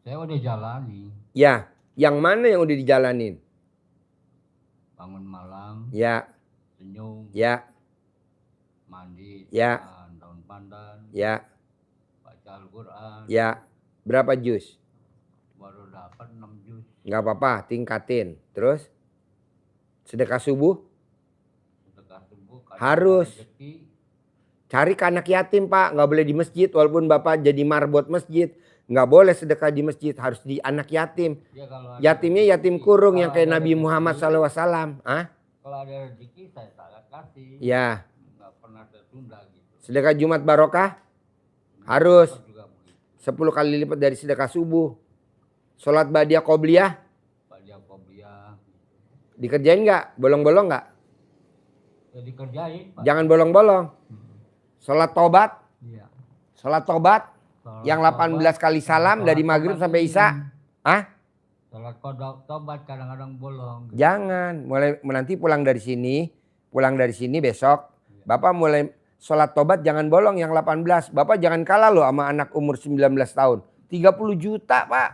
Saya udah jalani. Ya, yang mana yang udah dijalanin? Bangun malam, Ya, senyum, ya, mandi, Ya. makan daun pandan, ya, baca Al-Quran. ya. Berapa juz? Baru dapat 6 juz. Nggak apa-apa, tingkatin. Terus? Sedekah subuh? Sedekah subuh. Harus. Rezeki, Cari ke anak yatim Pak, nggak boleh di masjid. Walaupun Bapak jadi marbot masjid. Nggak boleh sedekah di masjid, harus di anak yatim. ya kalau ada Yatimnya rezeki, yatim kurung yang kalau kayak ada Nabi rezeki, Muhammad SAW. Ah? Kalau ada rezeki saya sangat kasih. Ya, Nggak pernah tertunda gitu. sedekah Jumat barokah? Harus. Juga begitu. 10 kali lipat dari sedekah subuh. Sholat badiah qobliyah? Baca Qobliyah. Dikerjain nggak? Bolong-bolong nggak? Ya dikerjain Pak. Jangan bolong-bolong. Sholat tobat? Iya. Sholat tobat? Sholat Yang 18 kali salam Sholat dari maghrib tobat sampai ini. isya? Hah? Sholat kodok tobat kadang-kadang bolong. Jangan. Mulai nanti pulang dari sini besok. Bapak mulai sholat tobat jangan bolong yang 18. Bapak jangan kalah loh sama anak umur 19 tahun. 30 juta Pak.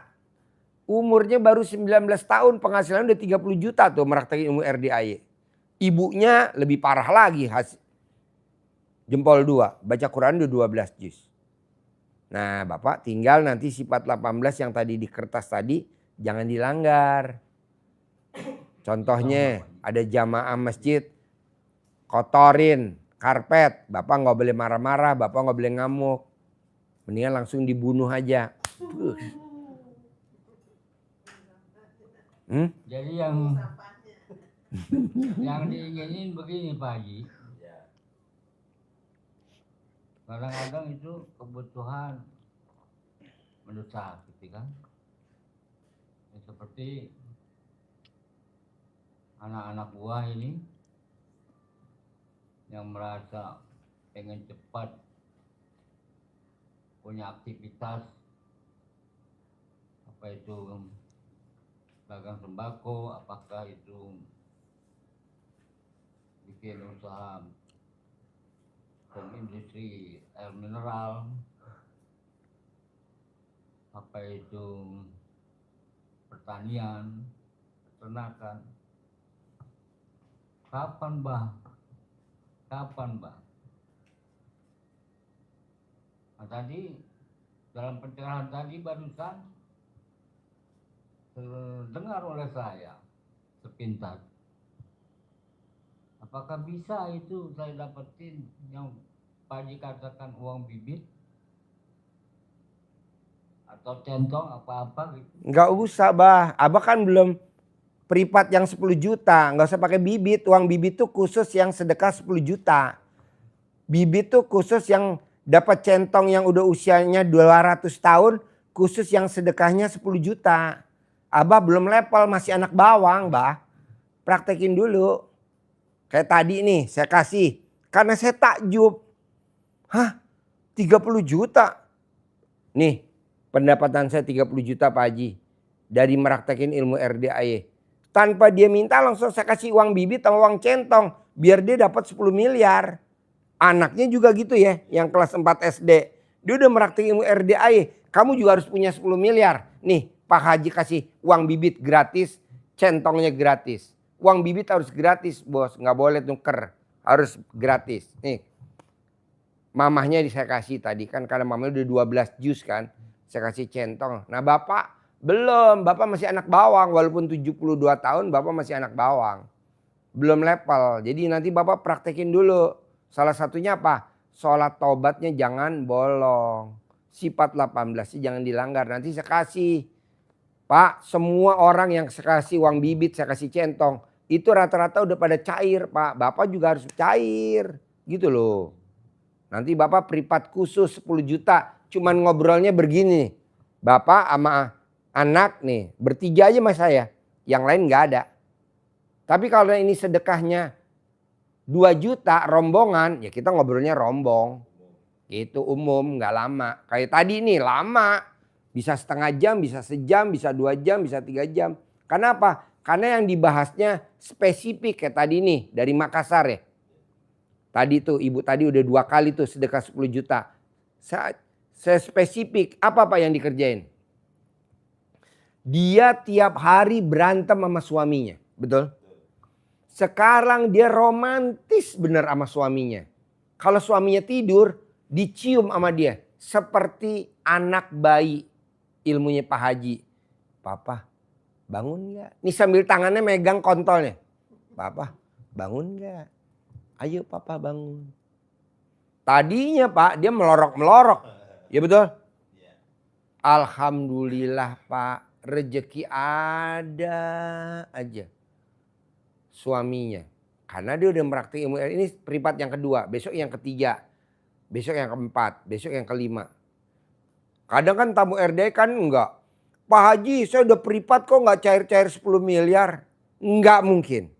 Umurnya baru 19 tahun penghasilan udah 30 juta tuh meraktekin ilmu RDAY. Ibunya lebih parah lagi. Jempol 2. Baca Quran udah 12 juz. Nah Bapak tinggal nanti sifat 18 yang tadi di kertas tadi jangan dilanggar. Contohnya ada jamaah masjid kotorin karpet. Bapak nggak boleh marah-marah, Bapak nggak boleh ngamuk. Mendingan langsung dibunuh aja. Jadi yang diinginin begini Pak Haji. Kadang-kadang itu kebutuhan mendesak gitu kan. Ya, seperti anak-anak buah ini yang merasa pengen cepat punya aktivitas apa itu dagang sembako, apakah itu bikin usaha industri air mineral, apa itu pertanian, peternakan. Kapan Bah? Nah, tadi dalam pencerahan tadi barusan terdengar oleh saya sepintas. Apakah bisa itu saya dapetin yang Pak Haji katakan uang bibit atau centong apa-apa gitu? Nggak usah Bah, Abah kan belum privat yang 10 juta. Nggak usah pakai bibit, uang bibit tuh khusus yang sedekah 10 juta. Bibit tuh khusus yang dapat centong yang udah usianya 200 tahun, khusus yang sedekahnya 10 juta. Abah belum level, masih anak bawang Bah. Praktekin dulu. Kayak tadi nih saya kasih, karena saya takjub. Hah 30 juta? Nih pendapatan saya 30 juta Pak Haji. Dari meraktekin ilmu RDAY. Tanpa dia minta langsung saya kasih uang bibit sama uang centong. Biar dia dapat 10 miliar. Anaknya juga gitu ya, yang kelas 4 SD. Dia udah meraktekin ilmu RDAY. Kamu juga harus punya 10 miliar. Nih Pak Haji kasih uang bibit gratis, centongnya gratis. Uang bibit harus gratis bos, nggak boleh nuker. Harus gratis. Nih mamahnya saya kasih tadi kan karena mamanya udah 12 jus kan. Saya kasih centong. Nah bapak belum, bapak masih anak bawang. Walaupun 72 tahun bapak masih anak bawang. Belum level. Jadi nanti bapak praktekin dulu. Salah satunya apa? Sholat taubatnya jangan bolong. Sifat 18 jangan dilanggar. Nanti saya kasih. Pak, semua orang yang saya kasih uang bibit, saya kasih centong. Itu rata-rata udah pada cair Pak. Bapak juga harus cair. Gitu loh. Nanti bapak privat khusus 10 juta. Cuman ngobrolnya begini. Bapak sama anak nih. Bertiga aja sama saya. Yang lain nggak ada. Tapi kalau ini sedekahnya 2 juta rombongan. Ya kita ngobrolnya rombong. Itu umum nggak lama. Kayak tadi nih lama. Bisa setengah jam, bisa sejam, bisa 2 jam, bisa 3 jam. Karena apa? Karena yang dibahasnya spesifik kayak tadi nih dari Makassar ya. Tadi tuh ibu tadi udah 2 kali tuh sedekah 10 juta. Saya spesifik apa Pak yang dikerjain? Dia tiap hari berantem sama suaminya. Betul? Sekarang dia romantis bener sama suaminya. Kalau suaminya tidur dicium sama dia. Seperti anak bayi. Ilmunya Pak Haji. Papa bangun gak? Nih sambil tangannya megang kontolnya. Papa bangun gak? Ayo papa bangun. Tadinya Pak dia melorok-melorok. Ya betul? Alhamdulillah Pak. Rezeki ada aja. Suaminya. Karena dia udah meraktik ilmu. Ini privat yang kedua. Besok yang ketiga. Besok yang keempat. Besok yang kelima. Kadang kan tamu RD kan enggak. Pak Haji saya udah privat kok nggak cair-cair 10 miliar. Enggak mungkin.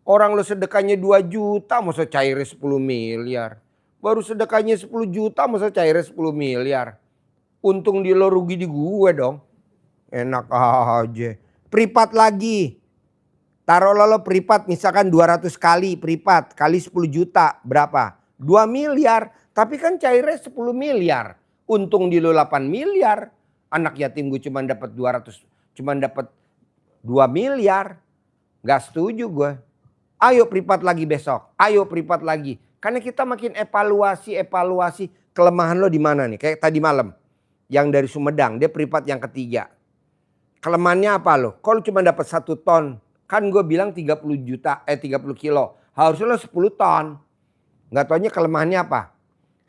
Orang lo sedekahnya 2 juta masa cairnya 10 miliar. Baru sedekahnya 10 juta masa cairnya 10 miliar. Untung di lo rugi di gue dong. Enak aja. Privat lagi. Taruhlah lo privat misalkan 200 kali privat. Kali 10 juta berapa? 2 miliar. Tapi kan cairnya 10 miliar. Untung di lo 8 miliar. Anak yatim gue cuma dapat 200. Cuma dapat 2 miliar. Gak setuju gue. Ayo privat lagi besok. Ayo privat lagi. Karena kita makin evaluasi kelemahan lo di mana nih. Kayak tadi malam. Yang dari Sumedang. Dia privat yang ketiga. Kelemahannya apa lo? Kalau cuma dapat 1 ton. Kan gue bilang 30 kilo. Harusnya lo 10 ton. Gak taunya kelemahannya apa?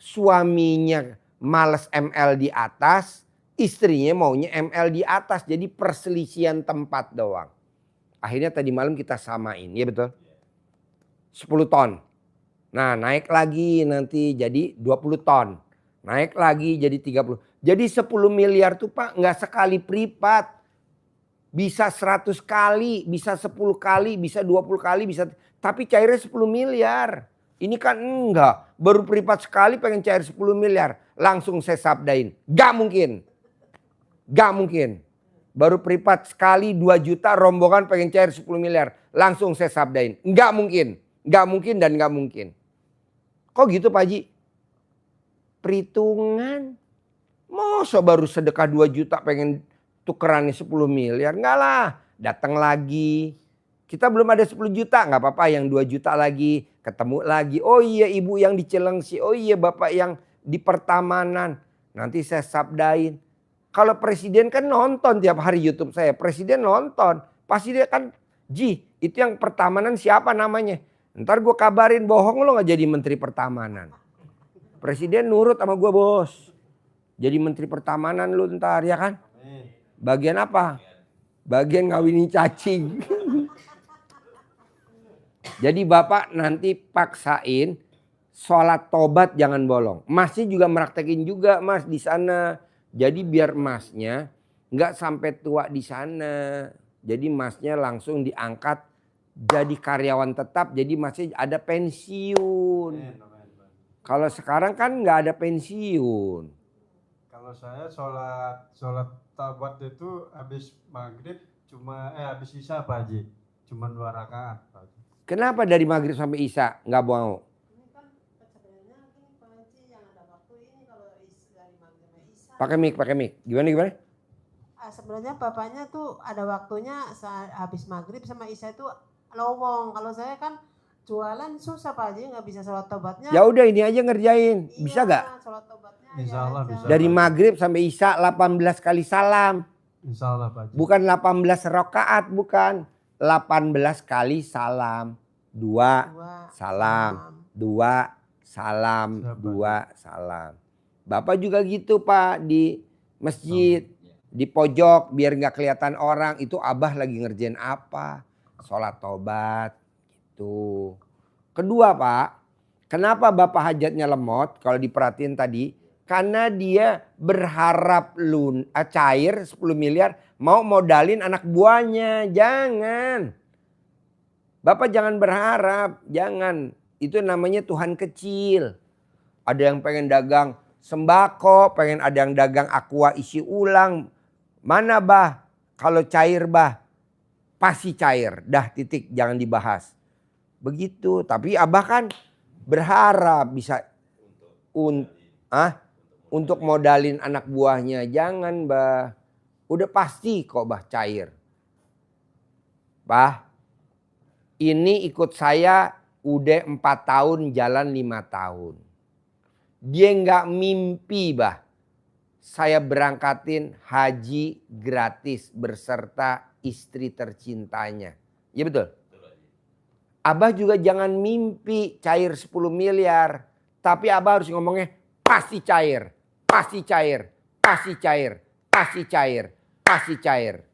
Suaminya males ML di atas, istrinya maunya ML di atas. Jadi perselisihan tempat doang. Akhirnya tadi malam kita samain, ya betul? 10 ton. Nah naik lagi nanti jadi 20 ton. Naik lagi jadi 30. Jadi 10 miliar tuh Pak nggak sekali privat. Bisa 100 kali, bisa 10 kali, bisa 20 kali, bisa. Tapi cairnya 10 miliar. Ini kan enggak. Baru privat sekali pengen cair 10 miliar. Langsung saya sabdain. Gak mungkin. Gak mungkin. Baru privat sekali 2 juta rombongan pengen cair 10 miliar. Langsung saya sabdain. Gak mungkin. Gak mungkin dan gak mungkin. Kok gitu Pak Haji? Perhitungan. Masa baru sedekah 2 juta pengen tukerannya 10 miliar. Enggak lah. Datang lagi. Kita belum ada 10 juta. Gak apa-apa yang 2 juta lagi. Ketemu lagi. Oh iya ibu yang di Cilengsi. Oh iya bapak yang di Pertamanan. Nanti saya sabdain. Kalau presiden kan nonton tiap hari YouTube saya. Presiden nonton. Pasti dia kan. Ji itu yang Pertamanan siapa namanya. Ntar gue kabarin bohong lo gak jadi menteri Pertamanan. Presiden nurut sama gue bos. Jadi menteri Pertamanan lu ntar ya kan. Bagian apa? Bagian ngawinin cacing. Jadi bapak nanti paksain sholat tobat jangan bolong. Masnya juga meraktekin juga mas di sana. Jadi biar masnya nggak sampai tua di sana. Jadi masnya langsung diangkat jadi karyawan tetap. Jadi masnya ada pensiun. Kalau sekarang kan nggak ada pensiun. Kalau saya sholat taubat itu habis maghrib habis isya Pak Haji. Cuma 2 rakaat Pak Haji. Kenapa dari maghrib sampai isya nggak mau? Ini kan sebenarnya gini Pak Haji yang ada waktu waktu ini kalau dari maghrib sampai isya. Pakai mic. Gimana? Sebenarnya bapaknya tuh ada waktunya habis maghrib sama isya itu lowong. Kalau saya kan jualan susah Pak Haji, nggak bisa sholat tobatnya. Ya udah ini aja ngerjain. Bisa Iya, gak? sholat tobatnya Insya ya Allah aja. bisa. Dari maghrib sampai isya 18 kali salam. Insya Allah Pak Haji. Bukan 18 rakaat, bukan. 18 kali salam. 2 salam. 2 salam. Siap, Pak. 2 salam. Bapak juga gitu Pak di masjid. Di pojok biar nggak kelihatan orang. Itu abah lagi ngerjain apa. Sholat tobat. Gitu. Kedua Pak. Kenapa bapak hajatnya lemot? Kalau diperhatiin tadi. Karena dia berharap cair 10 miliar. Mau modalin anak buahnya. Jangan. Bapak jangan berharap. Jangan. Itu namanya Tuhan kecil. Ada yang pengen dagang sembako. Pengen ada yang dagang aqua isi ulang. Mana bah? Kalau cair bah. Pasti cair. Dah titik. Jangan dibahas. Begitu. Tapi abah kan berharap bisa untuk modalin anak buahnya. Jangan bah. Udah pasti kok bah cair. Bah. Ini ikut saya udah 4 tahun jalan 5 tahun. Dia nggak mimpi bah. Saya berangkatin haji gratis berserta istri tercintanya. Ya betul? Abah juga jangan mimpi cair 10 miliar. Tapi abah harus ngomongnya pasti cair. Pasti cair. Pasti cair. Pasti cair. Pasti cair.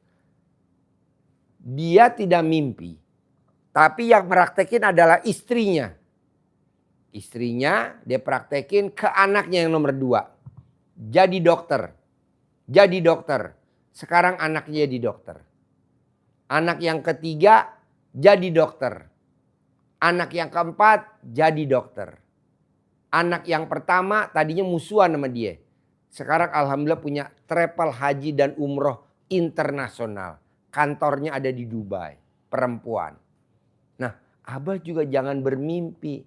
Dia tidak mimpi. Tapi yang praktekin adalah istrinya. Istrinya dia praktekin ke anaknya yang nomor 2. Jadi dokter. Jadi dokter. Sekarang anaknya jadi dokter. Anak yang ketiga jadi dokter. Anak yang keempat jadi dokter. Anak yang pertama tadinya musuhan sama dia. Sekarang alhamdulillah punya travel haji dan umroh internasional. Kantornya ada di Dubai. Perempuan. Nah abah juga jangan bermimpi.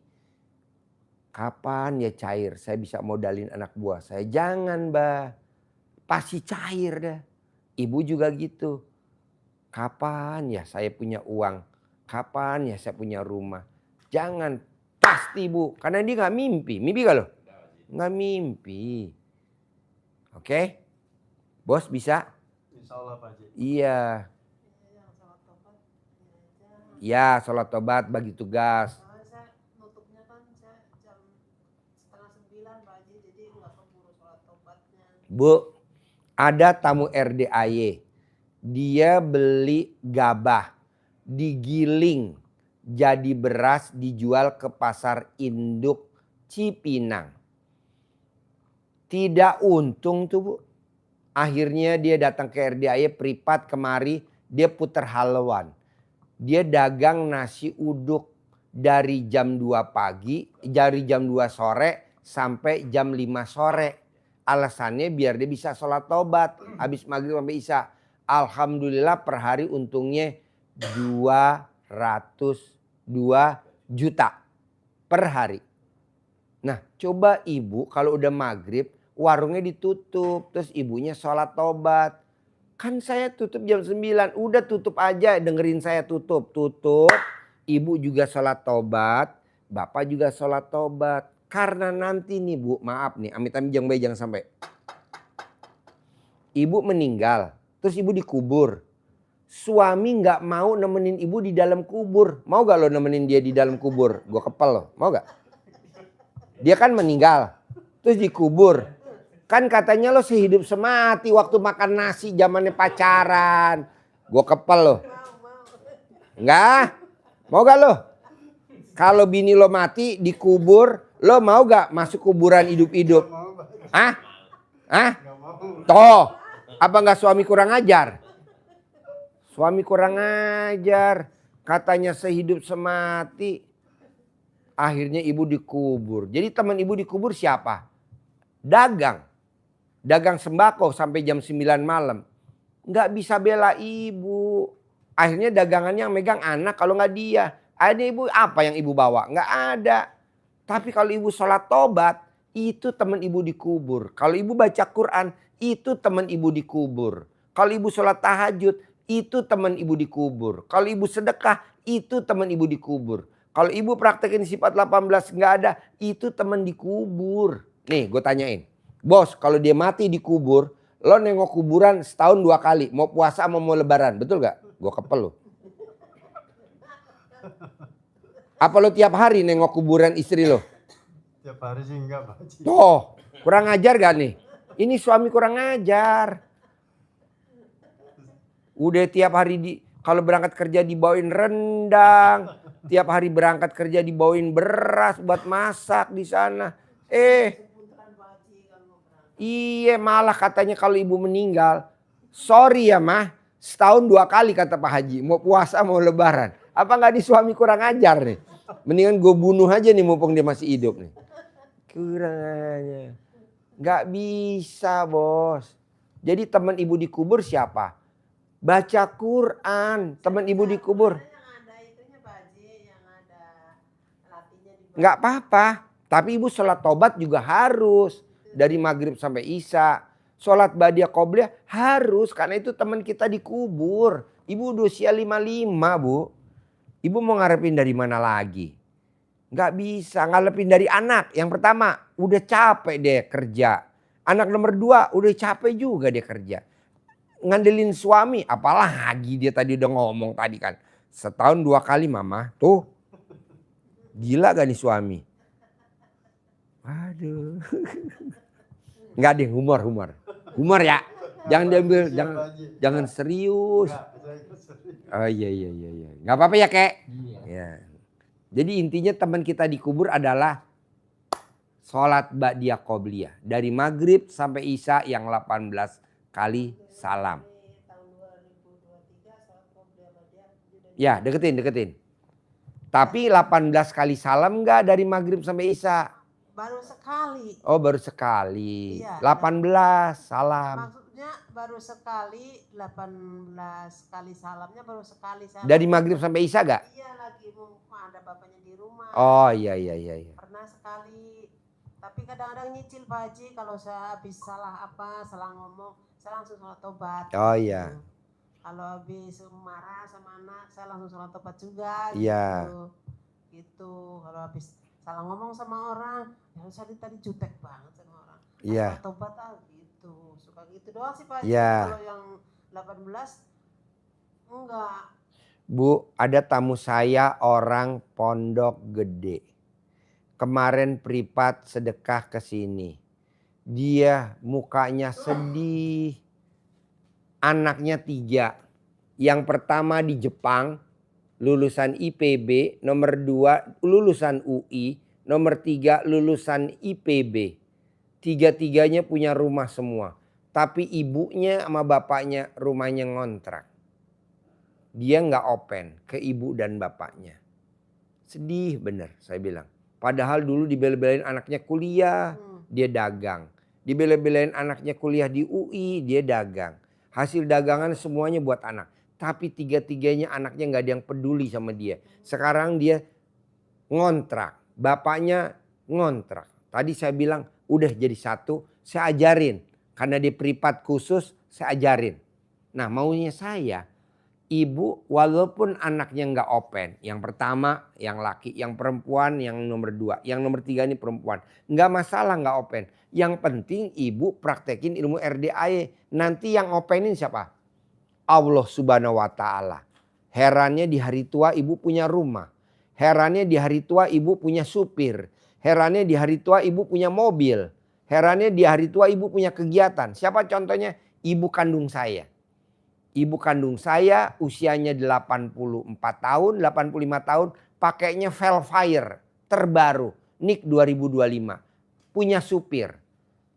Kapan ya cair saya bisa modalin anak buah saya. Jangan bah. Pasti cair dah. Ibu juga gitu. Kapan ya saya punya uang. Kapan ya saya punya rumah. Jangan. Pasti bu. Karena dia gak mimpi. Mimpi gak lo? Gak mimpi. Oke. Bos bisa? Insya Allah Pak Haji. Iya. Ya sholat tobat bagi tugas. Saya nutupnya kan saya jam 8:30 Pak Haji, jadi nggak keburu sholat tobatnya. Bu, ada tamu RDAY. Dia beli gabah, digiling, jadi beras dijual ke pasar induk Cipinang. Tidak untung tuh bu. Akhirnya dia datang ke RDAY privat kemari, dia puter haluan. Dia dagang nasi uduk dari jam 2 pagi, dari jam 2 sore sampai jam 5 sore. Alasannya biar dia bisa sholat tobat habis maghrib sampai isya. Alhamdulillah per hari untungnya 202 juta per hari. Nah coba ibu kalau udah maghrib warungnya ditutup. Terus ibunya sholat tobat. Kan saya tutup jam 9. Udah tutup aja dengerin saya tutup. Tutup. Ibu juga sholat tobat. Bapak juga sholat tobat. Karena nanti nih bu maaf nih. Amit-amit jangan sampai. Ibu meninggal. Terus ibu dikubur. Suami gak mau nemenin ibu di dalam kubur. Mau gak lo nemenin dia di dalam kubur? Gue kepel lo. Mau gak? Dia kan meninggal. Terus dikubur. Kan katanya lo sehidup semati waktu makan nasi zamannya pacaran. Gue kepel lo. Enggak? Mau gak lo? Kalau bini lo mati dikubur, lo mau gak masuk kuburan hidup-hidup? Hah? Hah? Toh, apa gak suami kurang ajar? Suami kurang ajar. Katanya sehidup semati. Akhirnya ibu dikubur. Jadi teman ibu dikubur siapa? Dagang. Dagang sembako sampai jam 9 malam. Nggak bisa bela ibu. Akhirnya dagangannya yang megang anak kalau nggak dia. Akhirnya ibu apa yang ibu bawa? Nggak ada. Tapi kalau ibu sholat tobat, itu teman ibu dikubur. Kalau ibu baca Quran, itu teman ibu dikubur. Kalau ibu sholat tahajud, itu teman ibu dikubur. Kalau ibu sedekah, itu teman ibu dikubur. Kalau ibu praktekin sifat 18 nggak ada, itu teman dikubur. Nih gue tanyain. Bos, kalau dia mati dikubur, lo nengok kuburan setahun 2 kali. Mau puasa sama mau lebaran, betul gak? Gue kepel lo. Apa lo tiap hari nengok kuburan istri lo? Tiap hari sih enggak Pak Haji. Tuh, kurang ajar gak nih? Ini suami kurang ajar. Udah tiap hari kalau berangkat kerja dibawain rendang. Tiap hari berangkat kerja dibawain beras buat masak di sana. Iya malah katanya kalau ibu meninggal. Sorry ya mah, setahun 2 kali kata Pak Haji. Mau puasa mau lebaran. Apa gak di suami kurang ajar nih? Mendingan gue bunuh aja nih mumpung dia masih hidup nih. Kurang aja. Gak bisa bos. Jadi teman ibu dikubur siapa? Baca Quran. Teman ibu dikubur. Yang ada itunya Pak Haji, yang ada latihnya di Gak apa-apa. Tapi ibu sholat tobat juga harus. Dari maghrib sampai isya. Sholat badiah qobliyah harus. Karena itu teman kita dikubur. Ibu udah usia 55 bu. Ibu mau ngarepin dari mana lagi? Gak bisa ngarepin dari anak. Yang pertama udah capek deh kerja. Anak nomor 2 udah capek juga dia kerja. Ngandelin suami. Apalagi dia tadi udah ngomong tadi kan. Setahun 2 kali mama. Tuh. Gila gak nih suami? Aduh. Enggak deh humor. Humor ya. Jangan diambil. Jangan serius. Oh iya. Gak apa-apa ya kek. Iya. Ya. Jadi intinya teman kita dikubur adalah sholat ba'diyah qobliyah. Dari maghrib sampai isya yang 18 kali salam. tahun 2023 sholat qobliyah badiah udah Ya deketin. Tapi 18 kali salam enggak dari maghrib sampai isya? baru sekali. Oh baru sekali. Iya. 18 salam. Maksudnya baru sekali 18 kali salamnya baru sekali salam. Dari maghrib sampai isya gak? Iya lagi mau ada bapaknya di rumah. Oh iya. Pernah sekali. Tapi kadang-kadang nyicil Pak Haji kalau saya habis salah ngomong, saya langsung sholat tobat. Oh iya. Gitu. Kalau habis marah sama anak, saya langsung sholat tobat juga. Iya. Gitu. Kalau habis salah ngomong sama orang, ya saya tadi jutek banget sama orang. Iya. Sholat tobat gitu. Suka gitu doang sih Pak Haji. Iya. Kalau yang 18 enggak. Bu, ada tamu saya orang Pondok Gede. Kemarin privat sedekah ke sini. Dia mukanya sedih. Anaknya 3. Yang pertama di Jepang, lulusan IPB. Nomor 2 lulusan UI. Nomor 3 lulusan IPB. 3-tiganya punya rumah semua. Tapi ibunya sama bapaknya rumahnya ngontrak. Dia nggak open ke ibu dan bapaknya. Sedih bener saya bilang. Padahal dulu dibela-belain anaknya kuliah, dia dagang. Dibela-belain anaknya kuliah di UI, dia dagang. Hasil dagangan semuanya buat anak. Tapi 3-tiganya anaknya nggak ada yang peduli sama dia. Sekarang dia ngontrak. Bapaknya ngontrak. Tadi saya bilang udah jadi satu, saya ajarin. Karena dia privat khusus, saya ajarin. Nah maunya saya, ibu walaupun anaknya nggak open. Yang pertama yang laki, yang perempuan yang nomor 2. Yang nomor 3 ini perempuan. Nggak masalah nggak open. Yang penting ibu praktekin ilmu RDAE. Nanti yang openin siapa? Allah Subhanahu wa Ta'ala. Herannya di hari tua ibu punya rumah. Herannya di hari tua ibu punya supir. Herannya di hari tua ibu punya mobil. Herannya di hari tua ibu punya kegiatan. Siapa contohnya? Ibu kandung saya. Ibu kandung saya usianya 84 tahun, 85 tahun. Pakainya Velfire terbaru. NIK 2025. Punya supir.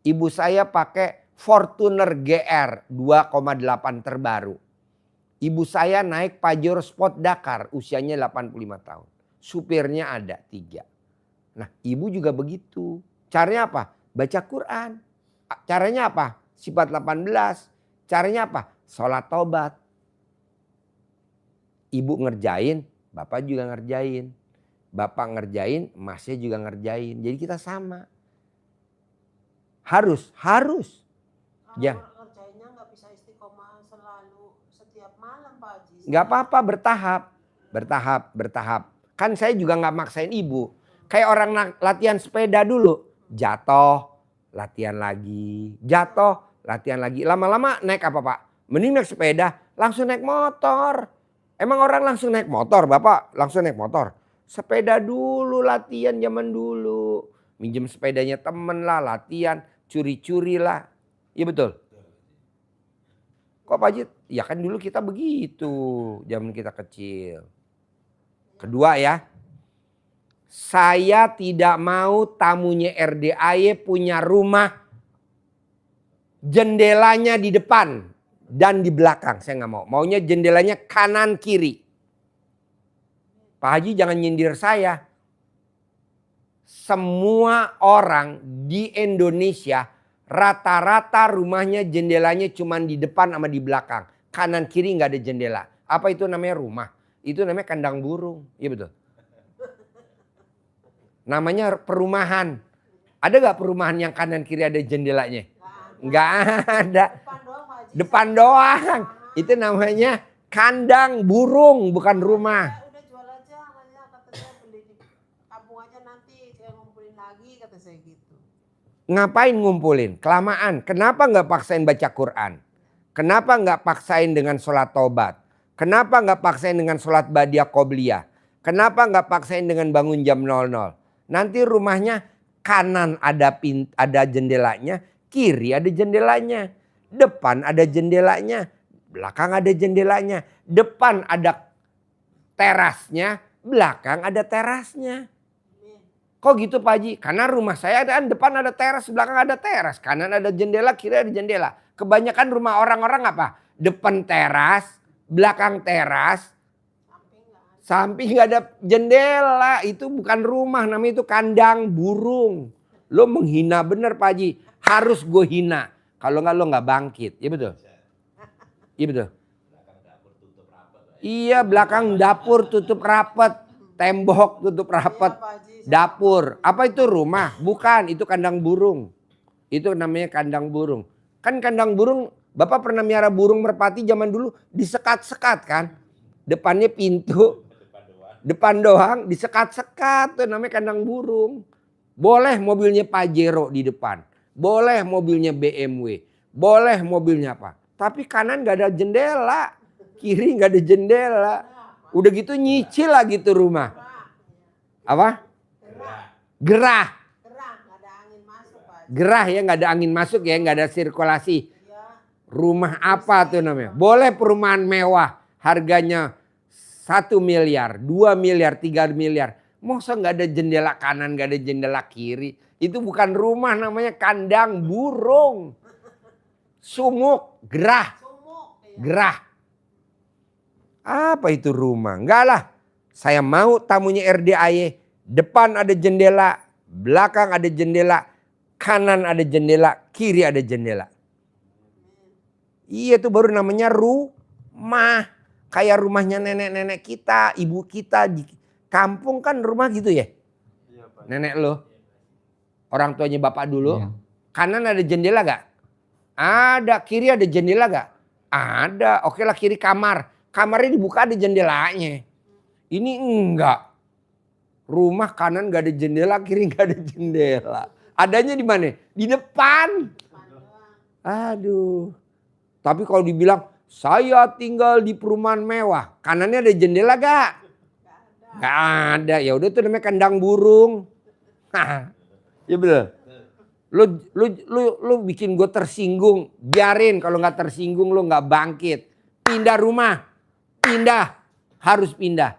Ibu saya pakai Fortuner GR 2,8 terbaru. Ibu saya naik Pajero Sport Dakar usianya 85 tahun. Supirnya ada 3. Nah ibu juga begitu. Caranya apa? Baca Quran. Caranya apa? Sifat 18. Caranya apa? Sholat tobat. Ibu ngerjain, bapak juga ngerjain. Bapak ngerjain, emasnya juga ngerjain. Jadi kita sama. Harus. Kalau Ya. ngerjainnya nggak bisa istiqomah selalu setiap malam Pak Haji. Nggak apa-apa, bertahap. Kan saya juga nggak maksain ibu. Kayak orang latihan sepeda dulu. Jatuh, latihan lagi. Jatuh, latihan lagi. Lama-lama naik apa Pak? Mending naik sepeda, langsung naik motor. Emang orang langsung naik motor, Bapak langsung naik motor? Sepeda dulu latihan zaman dulu. Minjem sepedanya temen lah, latihan, curi-curi lah. Iya betul? Kok Pak Haji? Ya kan dulu kita begitu, zaman kita kecil. Kedua ya, saya tidak mau tamunya RDAY punya rumah jendelanya di depan dan di belakang. Saya nggak mau. Maunya jendelanya kanan kiri. Pak Haji jangan nyindir saya. Semua orang di Indonesia rata-rata rumahnya jendelanya cuma di depan sama di belakang. Kanan kiri nggak ada jendela. Apa itu namanya rumah? Itu namanya kandang burung. Iya betul. Namanya perumahan. Ada gak perumahan yang kanan kiri ada jendelanya? Nggak ada. Depan doang Pak Haji. Depan doang. Itu namanya kandang burung, bukan rumah. Udah jual aja, kata saya beli di kampung aja nanti saya ngumpulin lagi kata saya gitu. Ngapain ngumpulin? Kelamaan. Kenapa nggak paksain baca Quran? Kenapa nggak paksain dengan sholat taubat? Kenapa nggak paksain dengan sholat badiah qobliyah? Kenapa nggak paksain dengan bangun jam 00? Nanti rumahnya kanan ada jendelanya, kiri ada jendelanya, depan ada jendelanya, belakang ada jendelanya, depan ada terasnya, belakang ada terasnya. Kok gitu Pak Haji? Karena rumah saya kan depan ada teras, belakang ada teras, kanan ada jendela, kiri ada jendela. Kebanyakan rumah orang-orang apa? Depan teras, belakang teras, samping nggak ada jendela. Itu bukan rumah, namanya itu kandang burung. Lo menghina bener Pak Haji. Harus gue hina. Kalau nggak lo nggak bangkit. Iya betul? Iya betul? Iya, belakang dapur tutup rapet. Tembok tutup rapet. Dapur. Apa itu rumah? Bukan, itu kandang burung. Itu namanya kandang burung. Kan kandang burung, Bapak pernah miara burung merpati zaman dulu disekat-sekat kan? Depannya pintu. Depan doang disekat-sekat, tuh namanya kandang burung. Boleh mobilnya Pajero di depan. Boleh mobilnya BMW. Boleh mobilnya apa. Tapi kanan gak ada jendela. Kiri gak ada jendela. Udah gitu nyicil lagi tuh rumah. Apa? Gerah. Nggak ada angin masuk Pak Haji. Gerah ya, gak ada angin masuk ya, gak ada sirkulasi. Iya. Rumah apa tuh namanya? Boleh perumahan mewah. Harganya 1 miliar, 2 miliar, 3 miliar. Masa nggak ada jendela kanan, nggak ada jendela kiri? Itu bukan rumah, namanya kandang burung. Sumuk, gerah, gerah. Apa itu rumah? Enggak lah. Saya mau tamunya RDAY. Depan ada jendela, belakang ada jendela, kanan ada jendela, kiri ada jendela. Iya itu baru namanya rumah. Kayak rumahnya nenek-nenek kita, ibu kita di kampung kan rumah gitu ya. Iya, Pak. Nenek lo, orang tuanya bapak dulu. Iya. Kanan ada jendela gak? Ada. Kiri ada jendela gak? Ada. Oke lah kiri kamar. Kamarnya dibuka ada jendelanya. Ini enggak. Rumah kanan gak ada jendela, kiri gak ada jendela. Adanya di mana? Di depan. Aduh. Tapi kalau dibilang saya tinggal di perumahan mewah, kanannya ada jendela gak? Gak ada. Ya udah tuh namanya kandang burung. Ya betul. Lu bikin gue tersinggung. Biarin, kalau nggak tersinggung lu nggak bangkit. Pindah rumah, pindah, harus pindah.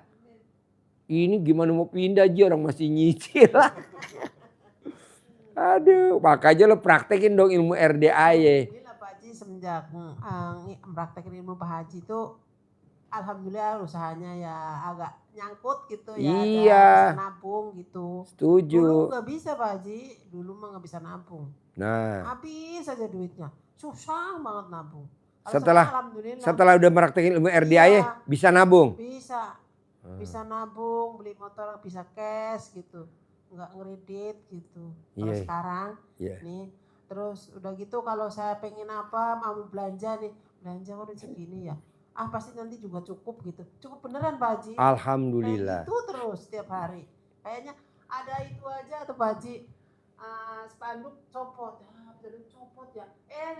Ini gimana mau pindah aja orang masih nyicil. Aduh, makanya lo praktekin dong ilmu RDAY. Alhamdulillah Pak Haji semenjak praktekin ilmu Pak Haji itu alhamdulillah usahanya ya agak nyangkut gitu ya. Iya. Ada bisa nabung gitu. Setuju. Dulu nggak bisa Pak Haji, dulu mah nggak bisa nabung. Nah, Habis aja duitnya, susah banget nabung. Kalau Setelah- sekarang alhamdulillah setelah udah praktekin ilmu RDAY Iya. bisa nabung. bisa nabung, beli motor bisa cash gitu, nggak ngeredit gitu. Kalau Iya. sekarang Iya. nih, Terus udah gitu kalau saya pengen apa, mau belanja nih, belanja udah segini ya. Ah pasti nanti juga cukup gitu. Cukup beneran Pak Haji. Kayak Alhamdulillah. gitu terus setiap hari. Kayaknya ada itu aja tuh Pak Haji. Spanduk copot. Copot ya.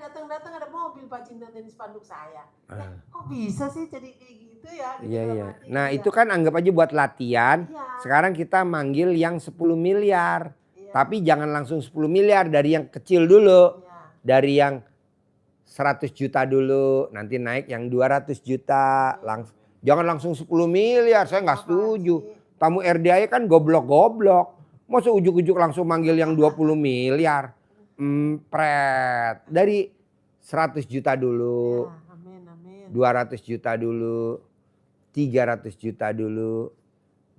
Datang-datang ada mobil Pak Haji nanti spanduk saya. Ya, kok bisa sih jadi kayak gitu ya? Gitu Iya, dalam iya. hati, Nah ya. itu kan anggap aja buat latihan. Iya. Sekarang kita manggil yang 10 miliar. Iya. Tapi jangan langsung 10 miliar, dari yang kecil dulu. Iya. Dari yang 100 juta dulu, nanti naik yang 200 juta. Jangan langsung 10 miliar, saya nggak setuju. Tamu RDA kan goblok-goblok. Masa ujuk-ujuk langsung manggil yang 20 miliar. Empret. Dari 100 juta dulu, Ya, amin, amin. 200 juta dulu, 300 juta dulu,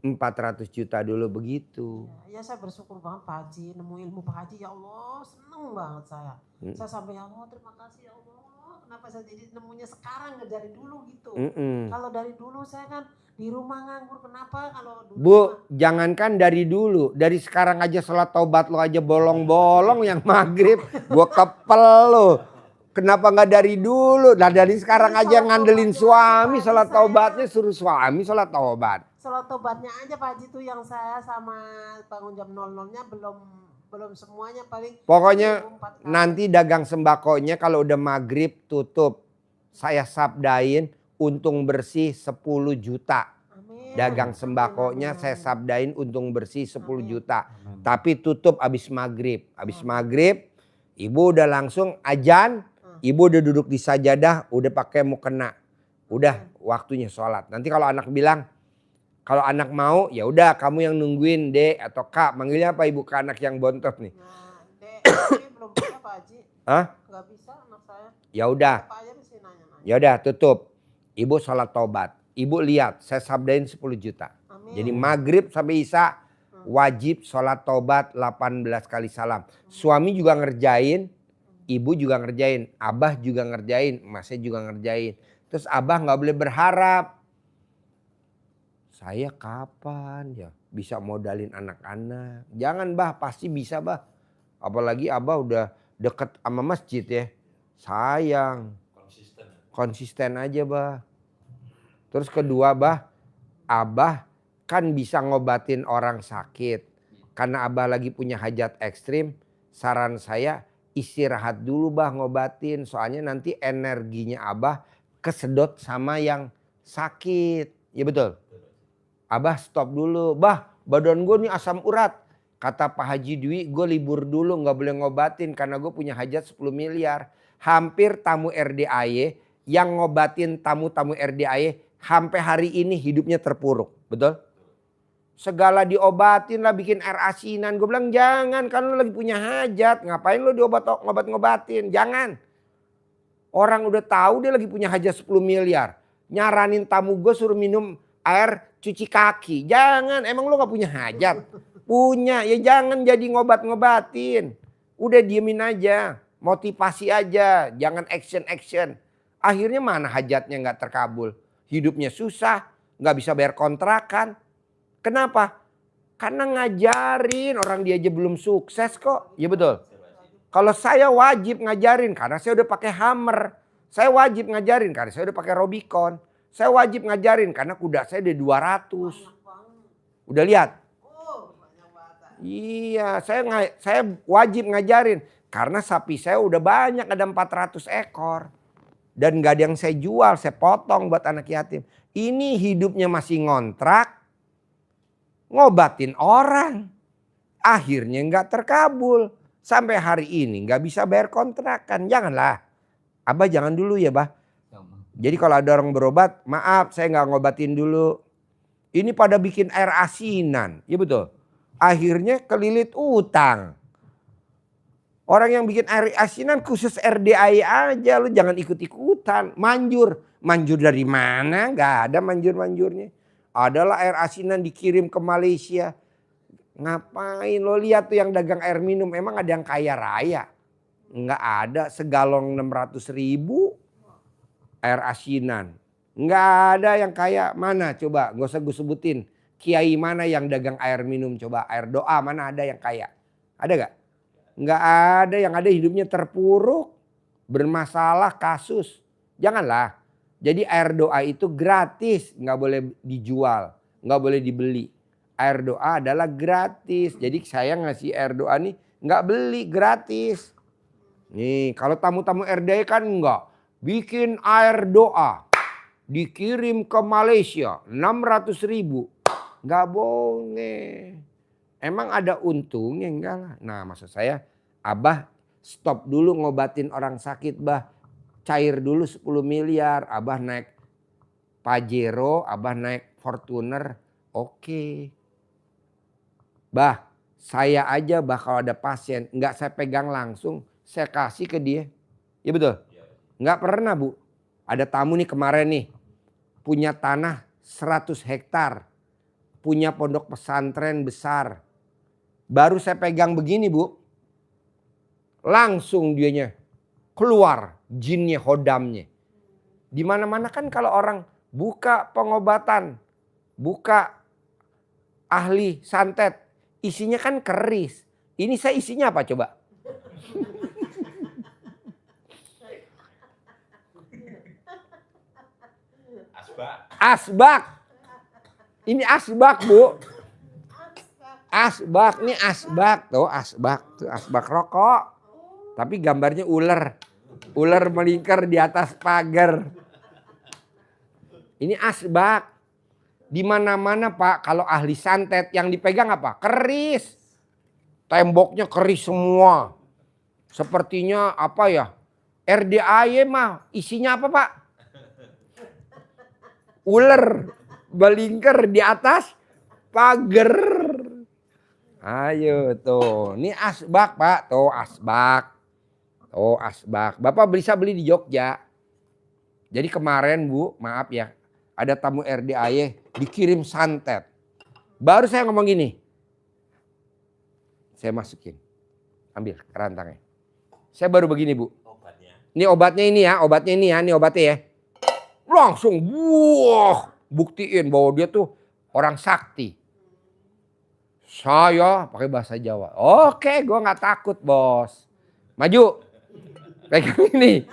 400 juta dulu, begitu. Ya saya bersyukur banget Pak Haji, nemu ilmu Pak Haji, ya Allah seneng banget saya. Saya sampai ya Allah terima kasih ya Allah, kenapa saya jadi nemunya sekarang gak dari dulu gitu. Kalau dari dulu saya kan di rumah nganggur, kenapa kalau dulu Bu, jangankan dari dulu, dari sekarang aja sholat taubat lo aja bolong-bolong yang maghrib, gua kepel lo. Kenapa nggak dari dulu? Nah dari sekarang aja ngandelin suami, sholat taubatnya suruh suami sholat taubat. sholat tobatnya aja Pak Haji tuh yang saya sama bangun jam 00-nya belum semuanya paling. Pokoknya 4 kali. nanti dagang sembakonya kalau udah maghrib tutup. Saya sabdain untung bersih 10 juta. Amin. Dagang sembakonya saya sabdain untung bersih 10 juta. Tapi tutup abis maghrib. Abis maghrib ibu udah langsung ajan. Ibu udah duduk di sajadah, udah pakai mukena. Udah waktunya sholat. Nanti kalau anak bilang, kalau anak mau ya udah kamu yang nungguin Dek atau Kak. Manggilnya apa ibu ke anak yang bontot nih? Nah, Dek, belum bisa Pak Haji. Hah? Gak bisa anak saya. Ya udah. Apa aja mesti nanya-nanya. Ya udah tutup. Ibu sholat taubat. Ibu lihat saya sabdain 10 juta. Amin. Jadi maghrib sampai isya wajib sholat taubat 18 kali salam. Suami juga ngerjain, ibu juga ngerjain, abah juga ngerjain, emasnya juga ngerjain. Terus abah nggak boleh berharap. Saya kapan ya bisa modalin anak-anak? Jangan bah, pasti bisa bah. Apalagi abah udah deket sama masjid ya. Sayang. Konsisten aja bah. Terus kedua bah, abah kan bisa ngobatin orang sakit. Karena abah lagi punya hajat ekstrim, saran saya istirahat dulu bah ngobatin. Soalnya nanti energinya abah kesedot sama yang sakit. Ya betul? Abah stop dulu. Bah badan gue nih asam urat. Kata Pak Haji Dwi gue libur dulu gak boleh ngobatin karena gue punya hajat 10 miliar. Hampir tamu RDAY yang ngobatin tamu-tamu RDAY sampai hari ini hidupnya terpuruk. Betul? Segala diobatin lah, bikin air asinan. Gue bilang jangan, kan lu lagi punya hajat. Ngapain lu ngobatin? Jangan. Orang udah tahu dia lagi punya hajat 10 miliar. Nyaranin tamu gue suruh minum air cuci kaki. Jangan, emang lu gak punya hajat? Punya, ya jangan jadi ngobatin. Udah diemin aja, motivasi aja. Jangan action. Akhirnya mana hajatnya gak terkabul. Hidupnya susah, gak bisa bayar kontrakan. Kenapa? Karena ngajarin, orang dia aja belum sukses kok. Ya betul. Kalau saya wajib ngajarin karena saya udah pakai Hammer. Saya wajib ngajarin karena saya udah pakai Robicon. Saya wajib ngajarin karena kuda saya udah 200. Udah lihat? Iya, saya wajib ngajarin karena sapi saya udah banyak, ada 400 ekor. Dan gak ada yang saya jual, saya potong buat anak yatim. Ini hidupnya masih ngontrak, ngobatin orang. Akhirnya gak terkabul. Sampai hari ini gak bisa bayar kontrakan. Janganlah. Abah jangan dulu ya bah. Jadi kalau ada orang berobat, maaf saya gak ngobatin dulu. Ini pada bikin air asinan. Ya betul. Akhirnya kelilit utang. Orang yang bikin air asinan khusus RDAI aja. Lu jangan ikut-ikutan. Manjur. Manjur dari mana? Gak ada manjur-manjurnya. Adalah air asinan dikirim ke Malaysia. Ngapain lo lihat tuh yang dagang air minum. Emang ada yang kaya raya? Nggak ada. Segalong 600.000 air asinan. Nggak ada yang kaya. Mana coba gak usah gue sebutin. Kiai mana yang dagang air minum coba. Air doa mana ada yang kaya. Ada gak? Nggak ada, yang ada hidupnya terpuruk, bermasalah, kasus. Janganlah. Jadi air doa itu gratis, nggak boleh dijual, nggak boleh dibeli. Air doa adalah gratis. Jadi saya ngasih air doa nih nggak beli, gratis. Nih kalau tamu-tamu RDI kan enggak. Bikin air doa, dikirim ke Malaysia 600.000. Nggak boleh. Emang ada untungnya enggak lah. Nah maksud saya, Abah stop dulu ngobatin orang sakit, Bah. Cair dulu 10 miliar, Abah naik Pajero, Abah naik Fortuner. Oke. Bah, saya aja bah kalau ada pasien enggak saya pegang langsung, saya kasih ke dia. Ya betul? Enggak pernah, Bu. Ada tamu nih kemarin nih, punya tanah 100 hektar. Punya pondok pesantren besar. Baru saya pegang begini, Bu. Langsung dianya keluar jinnya, hodamnya. Di mana-mana kan kalau orang buka pengobatan, buka ahli santet, isinya kan keris. Ini saya isinya apa coba? Asbak. Ini asbak, Bu. Asbak, ini asbak. Tuh asbak, tuh asbak rokok. Tapi gambarnya ular. Ular melingkar di atas pagar. Ini asbak. Di mana-mana Pak, kalau ahli santet yang dipegang apa? Keris. Temboknya keris semua. Sepertinya apa ya? RDAY mah isinya apa Pak? Ular melingkar di atas pagar. Ayo tuh, ini asbak Pak, tuh asbak. Oh asbak, Bapak bisa beli di Jogja. Jadi kemarin Bu, maaf ya, ada tamu RDAY dikirim santet. Baru saya ngomong gini, saya masukin, ambil kerantangnya. Saya baru begini Bu. Obatnya. Ini obatnya ini ya, ini obatnya ya. Langsung, wah, buktiin bahwa dia tuh orang sakti. Saya pakai bahasa Jawa. Oke, gue nggak takut bos. Maju. Pegang ini.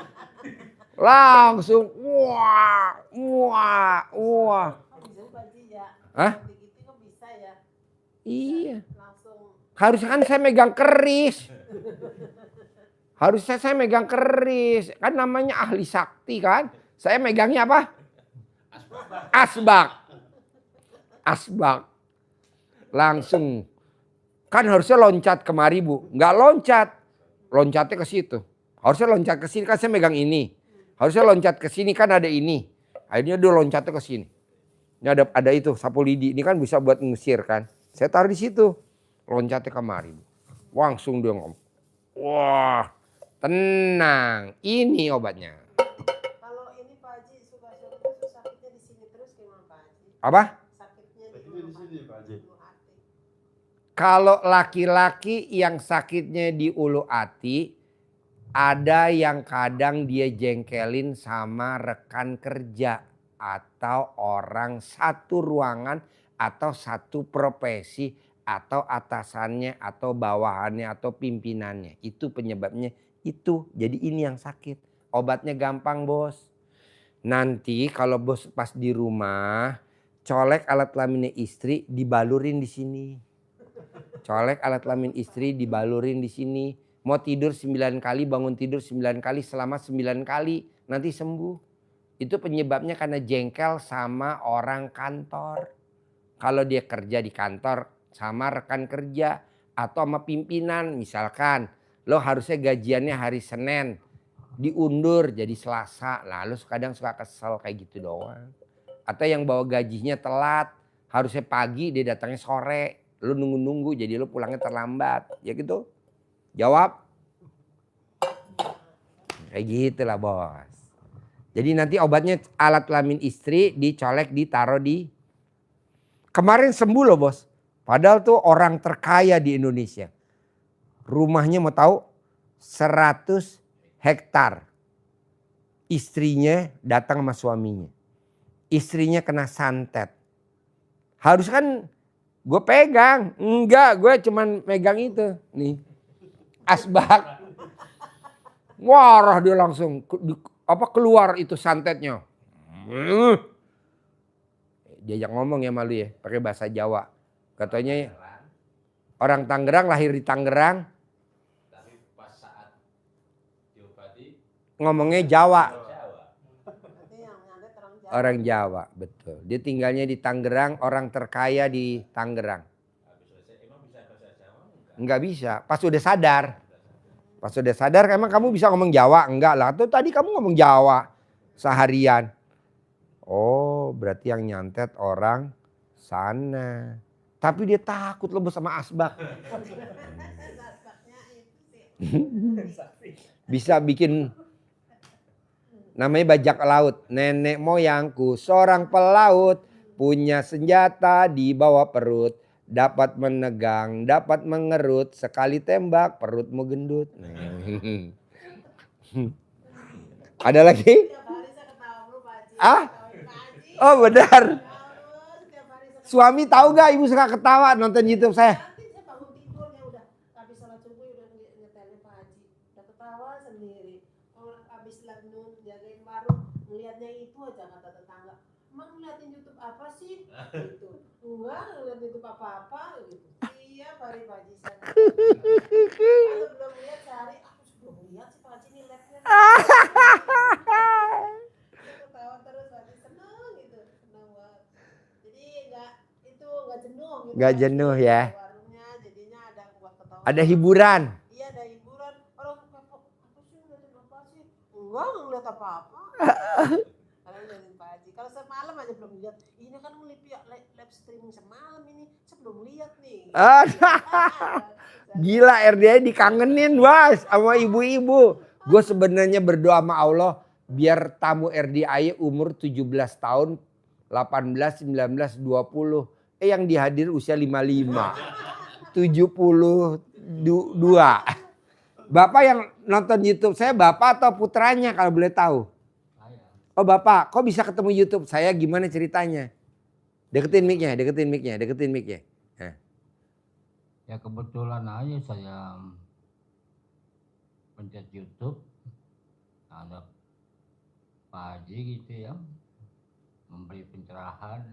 Langsung wah. Hah? Iya. Harusnya kan saya megang keris. Harusnya saya megang keris. Kan namanya ahli sakti kan. Saya megangnya apa? Asbak. Asbak. Langsung. Kan harusnya loncat kemari Bu. Nggak loncat. Loncatnya ke situ. Harusnya loncat ke sini kan saya megang ini. Harusnya loncat ke sini kan ada ini. Akhirnya dia loncatnya ke sini. Ini ada itu sapu lidi. Ini kan bisa buat ngusir kan. Saya taruh di situ. Loncatnya kemari. Langsung dia ngomong. Wah, tenang. Ini obatnya. Kalau ini Pak Haji sakitnya di sini terus gimana Pak Haji? Apa? Sakitnya Di sini Pak Haji. Kalau laki-laki yang sakitnya di ulu hati, ada yang kadang dia jengkelin sama rekan kerja atau orang satu ruangan atau satu profesi atau atasannya atau bawahannya atau pimpinannya. Itu penyebabnya itu. Jadi ini yang sakit. Obatnya gampang bos. Nanti kalau bos pas di rumah, colek alat kelaminnya istri dibalurin di sini. Colek alat kelamin istri dibalurin di sini. Mau tidur 9 kali, bangun tidur 9 kali selama 9 kali. Nanti sembuh. Itu penyebabnya karena jengkel sama orang kantor. Kalau dia kerja di kantor sama rekan kerja. Atau sama pimpinan. Misalkan lo harusnya gajiannya hari Senin. Diundur jadi Selasa. Lah lo kadang suka kesel kayak gitu doang. Atau yang bawa gajinya telat. Harusnya pagi dia datangnya sore. Lo nunggu-nunggu jadi lo pulangnya terlambat. Ya gitu. Jawab. Kayak gitulah bos. Jadi nanti obatnya alat kelamin istri dicolek ditaruh di. Kemarin sembuh loh bos. Padahal tuh orang terkaya di Indonesia. Rumahnya mau tahu 100 hektar. Istrinya datang sama suaminya. Istrinya kena santet. Harus kan gue pegang. Enggak, gue cuman megang itu. Nih. asbak. Warah dia langsung keluar itu santetnya. Diajak ngomong ya malu ya, pakai bahasa Jawa. Katanya orang Tangerang, lahir di Tangerang. Tapi pas saat diobati Ngomongnya Jawa. Berarti yang nyantet orang Jawa. Orang Jawa, betul. Dia tinggalnya di Tangerang, orang terkaya di Tangerang. emang bisa bahasa Jawa enggak? Enggak bisa, pas udah sadar. Pas udah sadar, emang kamu bisa ngomong Jawa? Enggak lah, tuh tadi kamu ngomong Jawa seharian. Oh, berarti yang nyantet orang sana. Tapi dia takut lebih sama asbak. Asbaknya itu sih. Bisa bikin namanya bajak laut. Nenek moyangku seorang pelaut, punya senjata di bawah perut, dapat menegang, dapat mengerut, sekali tembak perutmu gendut. Ada lagi? Tiap hari saya ketawa mulu Pak Haji. Ah? Ketawain Pak Haji. Oh benar. Ya Allah, setiap hari saya Suami tahu gak ibu suka ketawa nonton YouTube saya? nanti saya bangun tidur ya udah habis sholat subuh udah nyetelin Pak Haji. Udah ketawa sendiri. Orang habis lanun jagain warung ngeliatnya itu aja kata tetangga. Emang ngeliatin YouTube apa sih? Gitu. Enggak ngeliatin YouTube apa-apa gitu. Iya Pak Haji saya. Kalau belum lihat sehari aku belum lihat sih Pak Haji ini live-nya. Saya ketawa terus Pak Haji seneng gitu. Seneng banget. Jadi enggak jenuh gitu. Nggak jenuh ya. Warungnya jadinya ada buat ketawa. Ada hiburan. Iya ada hiburan. Orang kepo, apa sih ngeliatin apa sih? Enggak ngeliat apa-apa. Kalau ngeliatin Pak Haji. Kalau semalam aja belum lihat. Ini kan live streaming semalam ini. Saya belum lihat nih. Gila RDI dikangenin was sama ibu-ibu. Gue sebenarnya berdoa sama Allah biar tamu RDI umur 17 tahun, 18, 19, 20. Yang dihadir usia 55. 72. Bapak yang nonton YouTube saya bapak atau putranya kalau boleh tahu? Saya. Oh bapak, kok bisa ketemu YouTube saya gimana ceritanya? Deketin mic-nya, deketin mic-nya, deketin mic-nya. Nah. Ya kebetulan aja saya pencet YouTube, ada Pak Haji gitu ya, memberi pencerahan.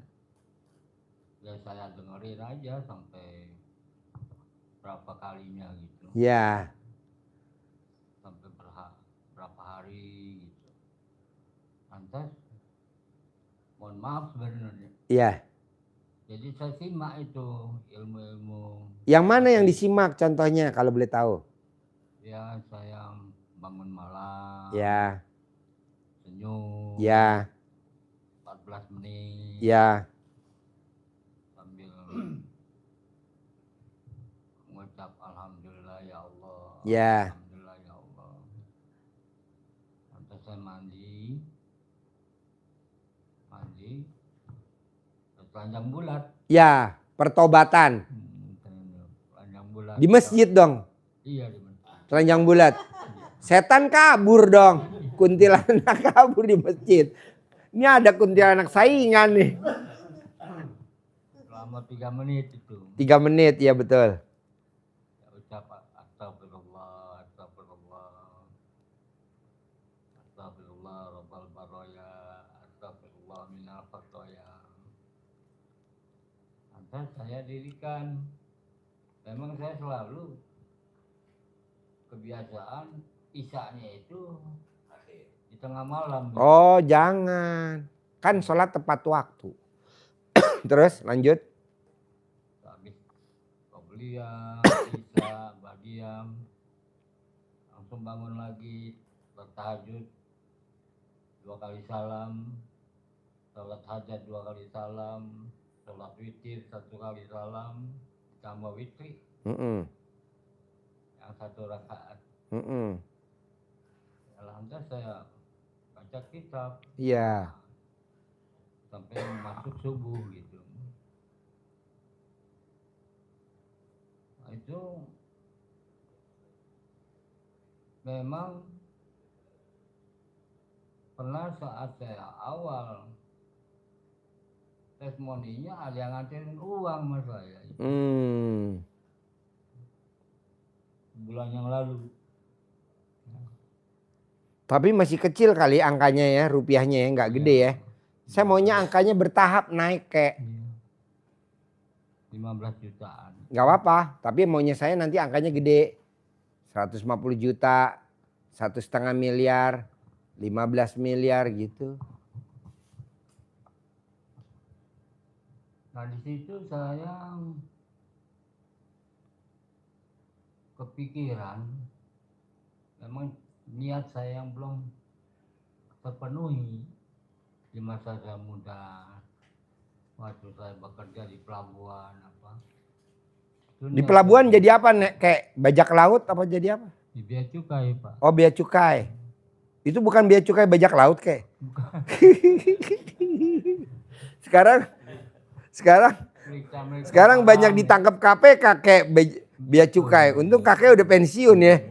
Ya saya dengerin aja sampai berapa kalinya gitu, Ya, sampai berapa hari gitu. Lantas, mohon maaf sebenarnya. ya. Jadi saya simak itu ilmu-ilmu. Yang mana yang disimak contohnya kalau boleh tahu? Ya saya bangun malam, Ya, senyum, ya, 14 menit, ya. sambil mengucap Alhamdulillah ya Allah, Ya. Alhamdulillah ya Allah. Lantas saya mandi, telanjang bulat, Ya, pertobatan. telanjang bulat. Di masjid dong, Iya di masjid. telanjang bulat. Setan kabur dong. Kuntilanak kabur di masjid. Ini ada kuntilanak saingan nih. Selama 3 menit itu. 3 menit, ya betul. Ya ucap astagfirullah, astagfirullah. Astagfirullah rabbal baraya, astagfirullah minal khataya. Lantas saya dirikan. Memang saya selalu kebiasaan isya-nya itu di tengah malam. Oh jangan. Kan sholat tepat waktu. Terus lanjut. Habis qobliyah, isya, ba'diyah, langsung bangun lagi, bertahajud 2 kali salam, sholat hajat 2 kali salam, sholat witir 1 kali salam, tambah witri yang 1 rakaat. Alhamdulillah saya baca kitab. Iya. Sampai masuk subuh gitu. Nah, itu memang pernah saat saya awal testimoninya ada yang nganterin uang sama saya. bulan yang lalu. Tapi masih kecil kali angkanya ya, rupiahnya ya, nggak gede ya. Saya maunya angkanya bertahap naik kayak. Iya. 15 jutaan. Nggak apa-apa, tapi maunya saya nanti angkanya gede. 150 juta, 1,5 miliar, 15 miliar gitu. Nah di situ saya kepikiran, memang niat saya yang belum terpenuhi di masa saya muda, waktu saya bekerja di pelabuhan apa. Itu Di niat pelabuhan saya jadi apa Nek? Kayak bajak laut apa jadi apa? di bea cukai Pak. Oh bea cukai. Itu bukan bea cukai bajak laut kayak. Sekarang banyak ditangkap KPK kayak bea cukai. Untung kakek udah pensiun ya.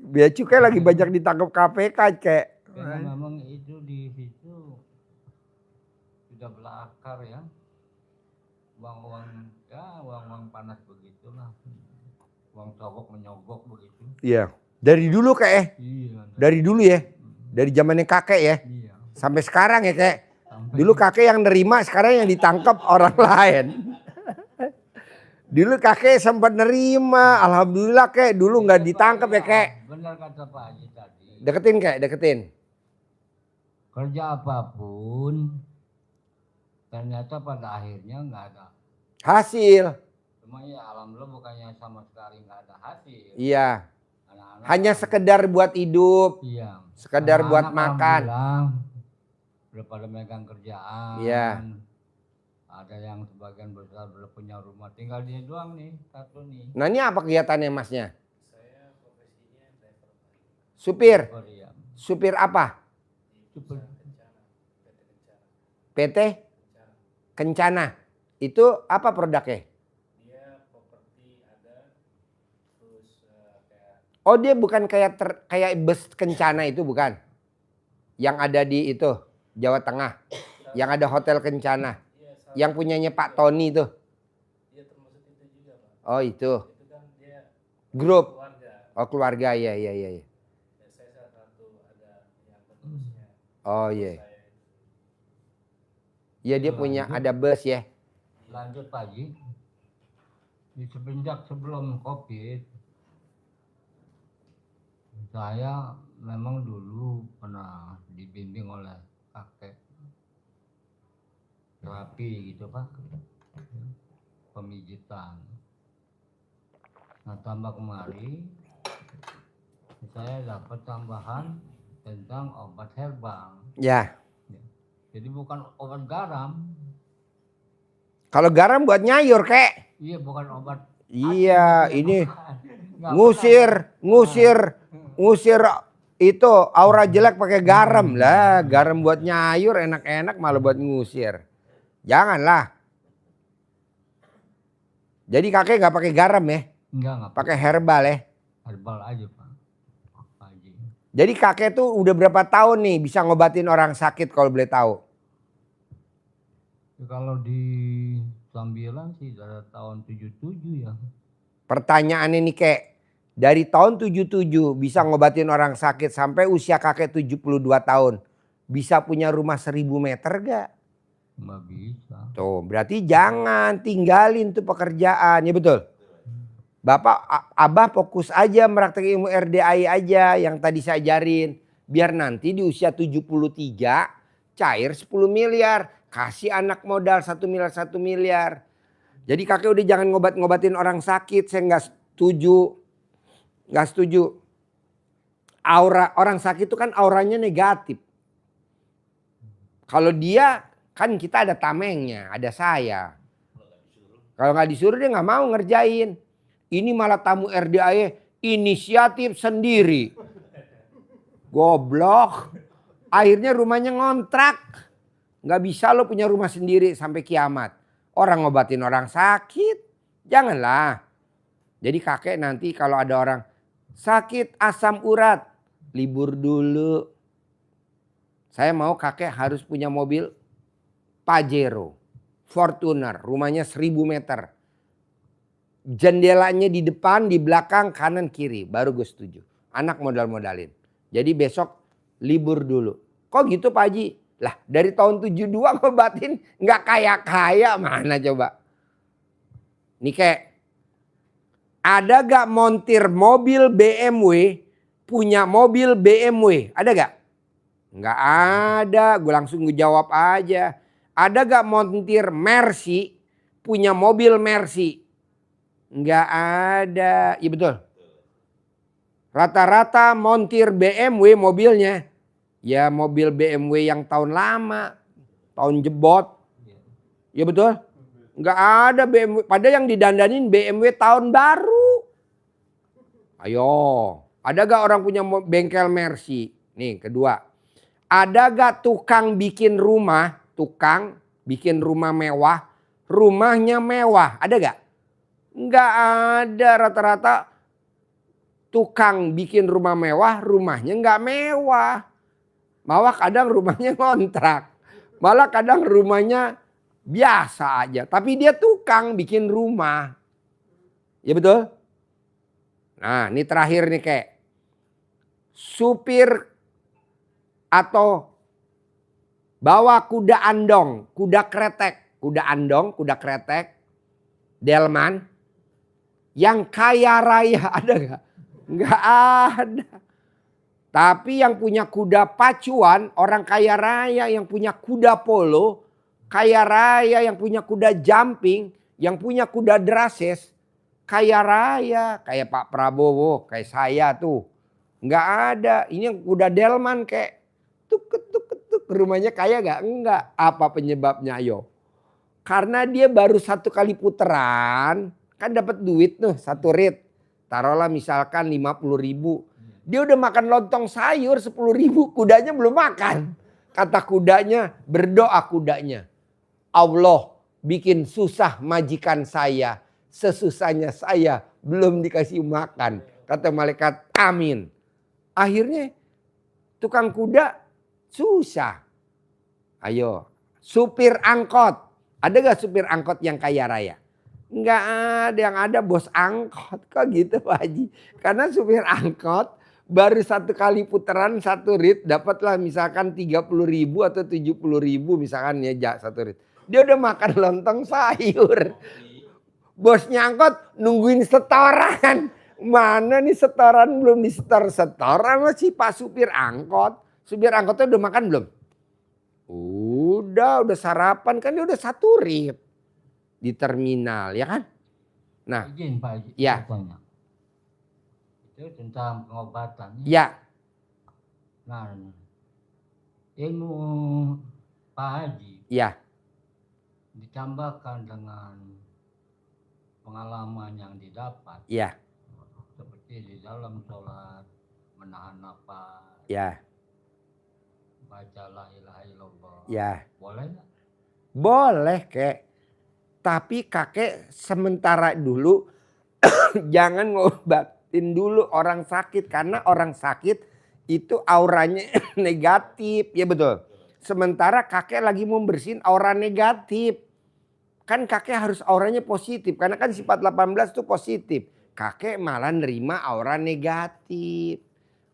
Bea cukai lagi banyak ditangkap KPK kayak. Karena memang itu di situ sudah berakar ya, uang-uang ya, uang-uang panas begitulah, uang sogok menyogok begitu. Iya. Dari dulu kayak. Iya. Dari dulu ya. Dari zamannya kakek ya. Iya. Sampai sekarang ya kayak. Sampai Dulu kakek yang nerima, sekarang yang ditangkap orang lain. Dulu kakek sempat nerima, alhamdulillah kayak dulu nggak ditangkap ya kayak. Benar kata Pak Haji tadi. Deketin kayak, deketin. Kerja apapun ternyata pada akhirnya nggak ada. Hasil. Cuma ya alhamdulillah bukannya sama sekali nggak ada hasil. Iya. Anak-anak Hanya sekedar buat hidup, iya. sekedar buat Anak-anak makan. alhamdulillah udah pada megang kerjaan. Iya. Ada yang sebagian besar udah punya rumah. Tinggal dia doang nih, satu nih. Nah ini apa kegiatannya masnya? Supir. Korea. Supir apa? Super. PT Kencana. Itu apa produknya? Oh dia bukan kayak bus Kencana itu bukan? Yang ada di itu Jawa Tengah. Yang ada hotel Kencana. Yang punyanya Pak Tony itu. Oh itu. Grup. Oh keluarga ya. Oh iya. Iya dia punya ada bus ya. Lanjut Pak Haji. Semenjak sebelum COVID, saya memang dulu pernah dibimbing oleh kakek terapi gitu Pak, pemijitan. Nah tambah kemari saya dapat tambahan tentang obat herbal. Ya. Jadi bukan obat garam. Kalau garam buat nyayur kek. Iya bukan obat. Iya ini Nggak ngusir itu aura jelek pakai garam lah. Garam buat nyayur enak-enak malah buat ngusir. Janganlah. Jadi kakek nggak pakai garam ya? Enggak. Pakai herbal ya? Herbal aja Pak. Pak Haji. Jadi kakek tuh udah berapa tahun nih bisa ngobatin orang sakit kalau boleh tahu? Ya, kalau di Sambilan sih dari tahun 77 ya. Pertanyaannya nih kek. Dari tahun 77 bisa ngobatin orang sakit sampai usia kakek 72 tahun. Bisa punya rumah 1000 meter gak? Nggak bisa. Tuh berarti jangan tinggalin tuh pekerjaan. Ya betul? Bapak, abah fokus aja meraktekin ilmu RDAI aja yang tadi saya ajarin. Biar nanti di usia 73 cair 10 miliar. Kasih anak modal 1 miliar 1 miliar. Jadi kakek udah jangan ngobatin orang sakit. Saya nggak setuju. Nggak setuju. Aura orang sakit itu kan auranya negatif. Kalau dia kan kita ada tamengnya, ada saya. Kalau nggak disuruh dia nggak mau ngerjain. Ini malah tamu RDAI inisiatif sendiri. Goblok. Akhirnya rumahnya ngontrak. Nggak bisa lo punya rumah sendiri sampai kiamat. Orang ngobatin orang sakit. Janganlah. Jadi kakek nanti kalau ada orang sakit asam urat. Libur dulu. Saya mau kakek harus punya mobil Pajero. Fortuner. Rumahnya 1000 meter. Jendelanya di depan, di belakang, kanan, kiri. Baru gue setuju. Anak modal-modalin. Jadi besok libur dulu. Kok gitu Pak Haji? Lah dari tahun 72 gue batin nggak kaya-kaya. Mana coba? Nih kayak. Ada gak montir mobil BMW punya mobil BMW? Ada gak? Nggak ada. Gue langsung ngejawab aja. Ada gak montir Mercy punya mobil Mercy? Nggak ada. Iya betul. Rata-rata montir BMW mobilnya. Ya mobil BMW yang tahun lama. Tahun jebot. Iya betul. Nggak ada BMW. Padahal yang didandanin BMW tahun baru. Ayo. Ada gak orang punya bengkel Mercy? Nih kedua. Ada gak tukang bikin rumah. Tukang bikin rumah mewah. Rumahnya mewah. Ada gak? Nggak ada. Rata-rata tukang bikin rumah mewah, rumahnya nggak mewah. Malah kadang rumahnya ngontrak. Malah kadang rumahnya biasa aja. Tapi dia tukang bikin rumah. Ya betul? Nah ini terakhir nih kayak. Supir atau bawa kuda andong, kuda kretek. Kuda andong, kuda kretek. Delman. Yang kaya raya ada gak? Nggak ada. Tapi yang punya kuda pacuan, orang kaya raya, yang punya kuda polo, kaya raya, yang punya kuda jumping, yang punya kuda drases, kaya raya. Kayak Pak Prabowo, kayak saya tuh. Nggak ada. Ini yang kuda delman kayak tuk. Rumahnya kaya gak? Enggak. Apa penyebabnya ayo? Karena dia baru 1 kali putaran. Kan dapat duit tuh 1 rit. Taruhlah misalkan 50.000. Dia udah makan lontong sayur 10.000. Kudanya belum makan. Kata kudanya, berdoa kudanya. Allah bikin susah majikan saya. Sesusahnya saya belum dikasih makan. Kata malaikat amin. Akhirnya tukang kuda susah. Ayo supir angkot. Ada gak supir angkot yang kaya raya? Enggak ada, yang ada bos angkot. Kok gitu Pak Haji? Karena supir angkot baru 1 kali putaran 1 rit dapatlah misalkan 30.000 atau 70.000 misalkan ya 1 rit. Dia udah makan lontong sayur. Bosnya angkot nungguin setoran. Mana nih setoran belum disetor. Setoran masih Pak supir angkot. Supir angkotnya udah makan belum? Udah sarapan kan dia udah 1 rit. Di terminal ya kan. Nah Izin Pak Haji, ya. tanya. Itu tentang pengobatan. Ya. Nah, ilmu Pak Haji Ya. ditambahkan dengan pengalaman yang didapat. Ya. Seperti di dalam sholat, menahan napas, Ya. baca la ilaha illallah. Ya. Boleh nggak? Boleh kek. Tapi kakek sementara dulu jangan ngobatin dulu orang sakit. Karena orang sakit itu auranya negatif. Ya betul. Sementara kakek lagi mau bersihin aura negatif. Kan kakek harus auranya positif. Karena kan sifat 18 itu positif. Kakek malah nerima aura negatif.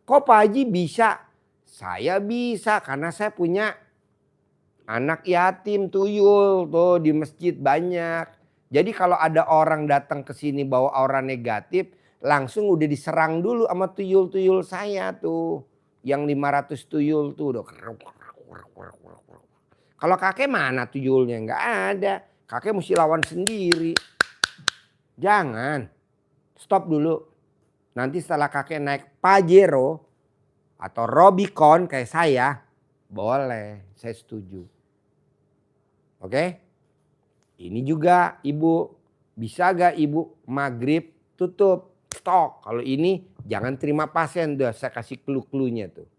Kok Pak Haji bisa? Saya bisa karena saya punya anak yatim tuyul tuh di masjid banyak. Jadi kalau ada orang datang ke sini bawa aura negatif, langsung udah diserang dulu sama tuyul-tuyul saya tuh. Yang 500 tuyul tuh. Kalau kakek mana tuyulnya? Nggak ada. Kakek mesti lawan sendiri. Jangan. Stop dulu. Nanti setelah kakek naik Pajero atau Robicon kayak saya, boleh, saya setuju. Oke? Ini juga ibu, bisa gak ibu maghrib tutup stok. Kalau ini jangan terima pasien, udah saya kasih clue-cluenya tuh.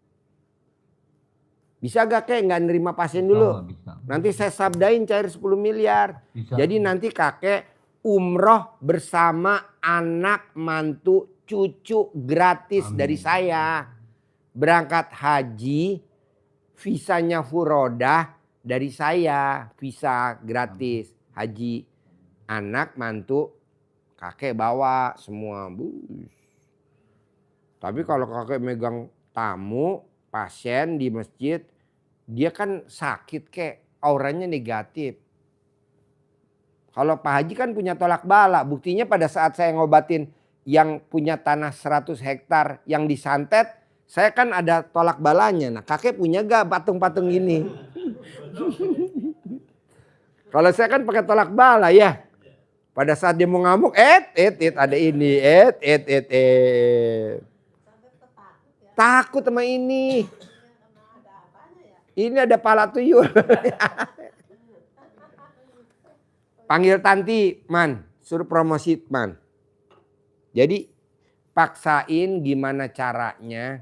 Bisa gak kakek nggak nerima pasien dulu? Bisa. Nanti saya sabdain cair 10 miliar. Bisa. Jadi nanti kakek umroh bersama anak, mantu, cucu gratis Amin. dari saya. Berangkat haji, visanya furodah dari saya. Visa gratis haji. Anak, mantu, kakek bawa semua. Tapi kalau kakek megang tamu, pasien di masjid, dia kan sakit kek, auranya negatif. Kalau Pak Haji kan punya tolak bala, buktinya pada saat saya ngobatin yang punya tanah 100 hektar yang disantet, saya kan ada tolak balanya. Nah kakek punya gak patung-patung ini? Kalau saya kan pakai tolak bala ya. Pada saat dia mau ngamuk, ada ini, Sampai ketakut ya. takut sama ini. Karena ada apanya ya? Ini ada pala tuyul. Panggil Tanti, Man, suruh promosi, Man. Jadi paksain gimana caranya.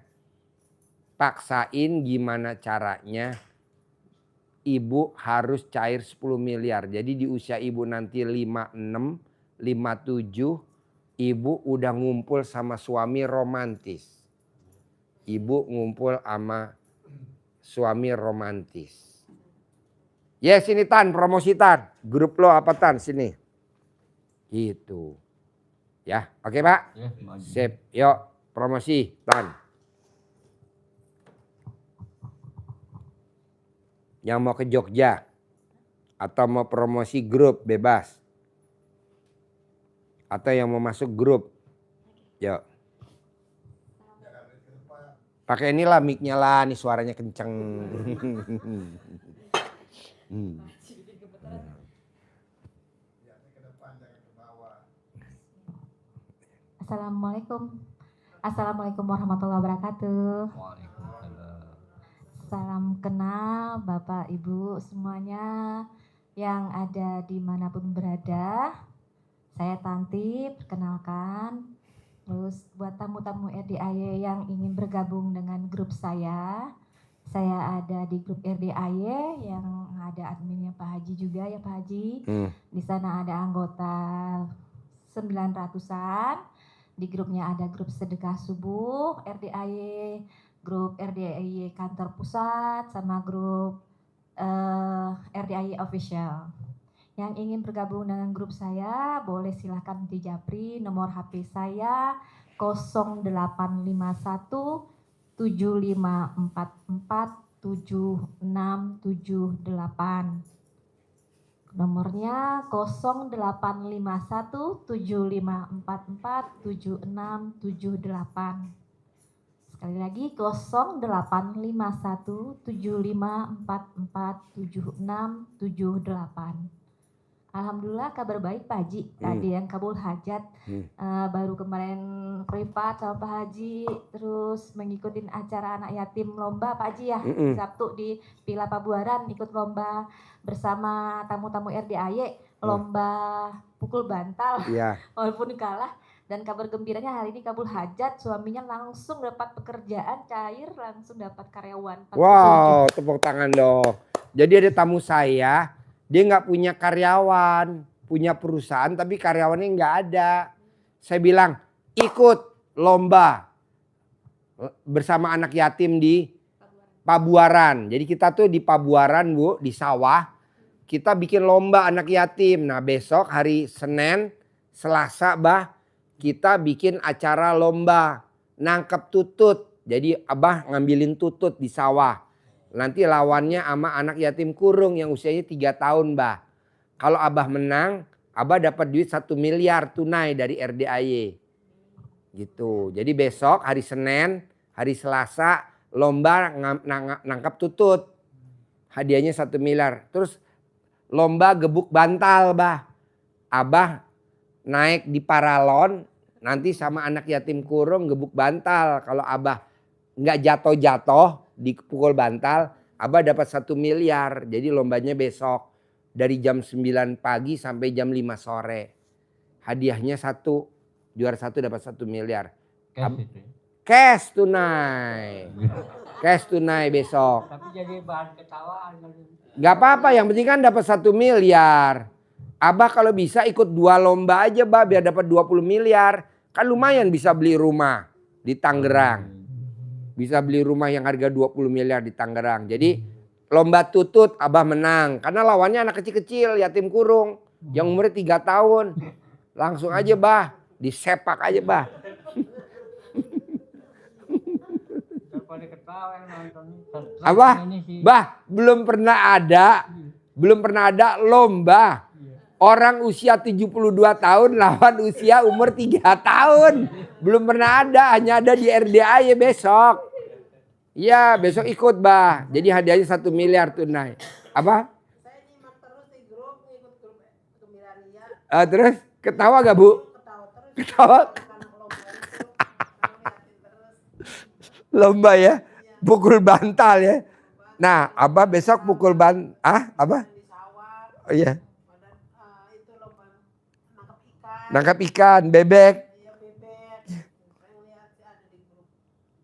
Ibu harus cair 10 miliar. Jadi di usia ibu nanti 56, 57, ibu udah ngumpul sama suami romantis. Ibu ngumpul sama suami romantis. Ya sini Tan, promosi Tan. Grup lo apa Tan, sini. Gitu. Ya, oke Pak? Ya, maju. Sip, yuk promosi Tan. Yang mau ke Jogja atau mau promosi grup bebas. Atau yang mau masuk grup. Yuk. Pakai inilah mic-nya lah, nih suaranya kenceng. Assalamualaikum warahmatullahi wabarakatuh. Waalaikumsalam. Salam kenal Bapak Ibu semuanya yang ada dimanapun berada. Saya Tanti, perkenalkan. Terus buat tamu-tamu RDAY yang ingin bergabung dengan grup saya ada di grup RDAY yang ada adminnya Pak Haji juga ya Pak Haji. Di sana ada anggota 900-an. Di grupnya ada grup sedekah subuh RDAY, grup RDAY kantor pusat, sama grup RDAY official. Yang ingin bergabung dengan grup saya boleh silahkan di Japri, nomor HP saya 0851 7544 7678. Nomornya 0851 7544 7678. Sekali lagi 0851 7544 7678. Alhamdulillah kabar baik Pak Haji. Tadi yang kabul hajat baru kemarin privat sama Pak Haji, terus mengikuti acara anak yatim lomba Pak Haji ya. Sabtu di Villa Pabuaran ikut lomba bersama tamu-tamu RDAY, lomba pukul bantal. Walaupun kalah. Dan kabar gembiranya hari ini kabul hajat, suaminya langsung dapat pekerjaan cair, langsung dapat karyawan. Wow, tepuk tangan dong. Jadi ada tamu saya, dia nggak punya karyawan, punya perusahaan tapi karyawannya nggak ada. Saya bilang ikut lomba bersama anak yatim di Pabuaran. Jadi kita tuh di Pabuaran Bu, di sawah. Kita bikin lomba anak yatim. Nah besok hari Senin, Selasa kita bikin acara lomba nangkep tutut. Jadi Abah ngambilin tutut di sawah. Nanti lawannya sama anak yatim kurung yang usianya 3 tahun Kalau Abah menang, Abah dapat duit 1 miliar tunai dari RDAY. Gitu. Jadi besok hari Senin, hari Selasa lomba nangkap tutut. Hadiahnya 1 miliar. Terus lomba gebuk bantal Abah naik di paralon, nanti sama anak yatim kurung gebuk bantal. Kalau Abah nggak jatuh-jatuh dipukul bantal, Abah dapat 1 miliar. Jadi lombanya besok dari jam 9 pagi sampai jam 5 sore. Hadiahnya 1, juara 1 dapat 1 miliar. Cash itu. Cash tunai. Cash tunai besok. Tapi jadi bahan ketawaan. Gak apa-apa, yang penting kan dapat 1 miliar. Abah kalau bisa ikut 2 lomba aja biar dapat 20 miliar. Kan lumayan bisa beli rumah di Tangerang. Bisa beli rumah yang harga 20 miliar di Tangerang. Jadi lomba tutut Abah menang. Karena lawannya anak kecil-kecil yatim kurung. Yang umurnya 3 tahun. Langsung aja bah, disepak aja bah. Daripada ketawa yang nonton. Apa? Ini sih. Bah, belum pernah ada lomba orang usia 72 tahun lawan usia umur 3 tahun. Belum pernah ada, hanya ada di RDA ya besok. Iya, besok ikut bah. Jadi hadiahnya 1 miliar tunai. Apa? Saya nyimak terus di grup, ikut grup Gembira Ria. Terus ketawa gak Bu? Ketawa terus. Ketawa. Anak-anak lomba itu, ngeliatin terus. Lomba ya, pukul bantal ya. Nah, Abah besok pukul apa? Di sawah, Oh iya, itu lomba nangkap ikan. nangkap ikan, bebek. Iya bebek. Saya ngeliat sih ada di grup.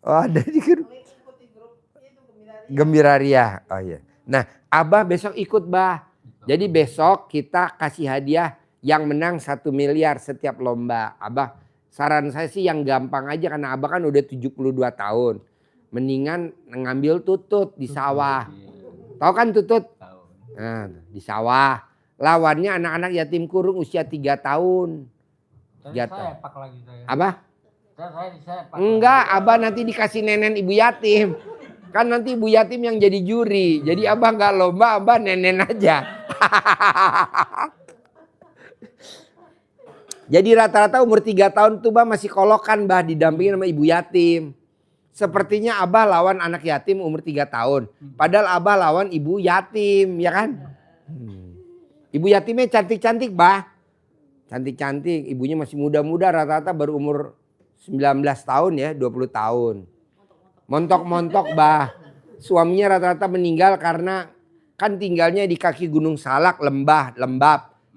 Oh ada di grup. Link ikut di grup itu Gembira Ria. Gembira Ria. Oh iya. Nah, Abah besok ikut bah. Jadi besok kita kasih hadiah yang menang 1 miliar setiap lomba. Abah, saran saya sih yang gampang aja karena Abah kan udah 72 tahun. Mendingan ngambil tutut di sawah. Tahu kan tutut? Tahu. Nah, di sawah. Lawannya anak-anak yatim kurung usia 3 tahun. Tadi Jatuh. saya pak lagi saya. Apa? Saya pak. Enggak, Abah nanti dikasih nenen ibu yatim. Kan nanti ibu yatim yang jadi juri. Jadi Abah nggak lomba, Abah nenen aja. Jadi rata-rata umur 3 tahun tuh bah masih kolokan bah didampingin sama ibu yatim. Sepertinya Abah lawan anak yatim umur 3 tahun. Padahal Abah lawan ibu yatim, ya kan? Ibu yatimnya cantik-cantik bah. Cantik-cantik, ibunya masih muda-muda rata-rata baru umur 19 tahun ya, 20 tahun. Montok-montok bah. Suaminya rata-rata meninggal karena kan tinggalnya di kaki Gunung Salak, lembab.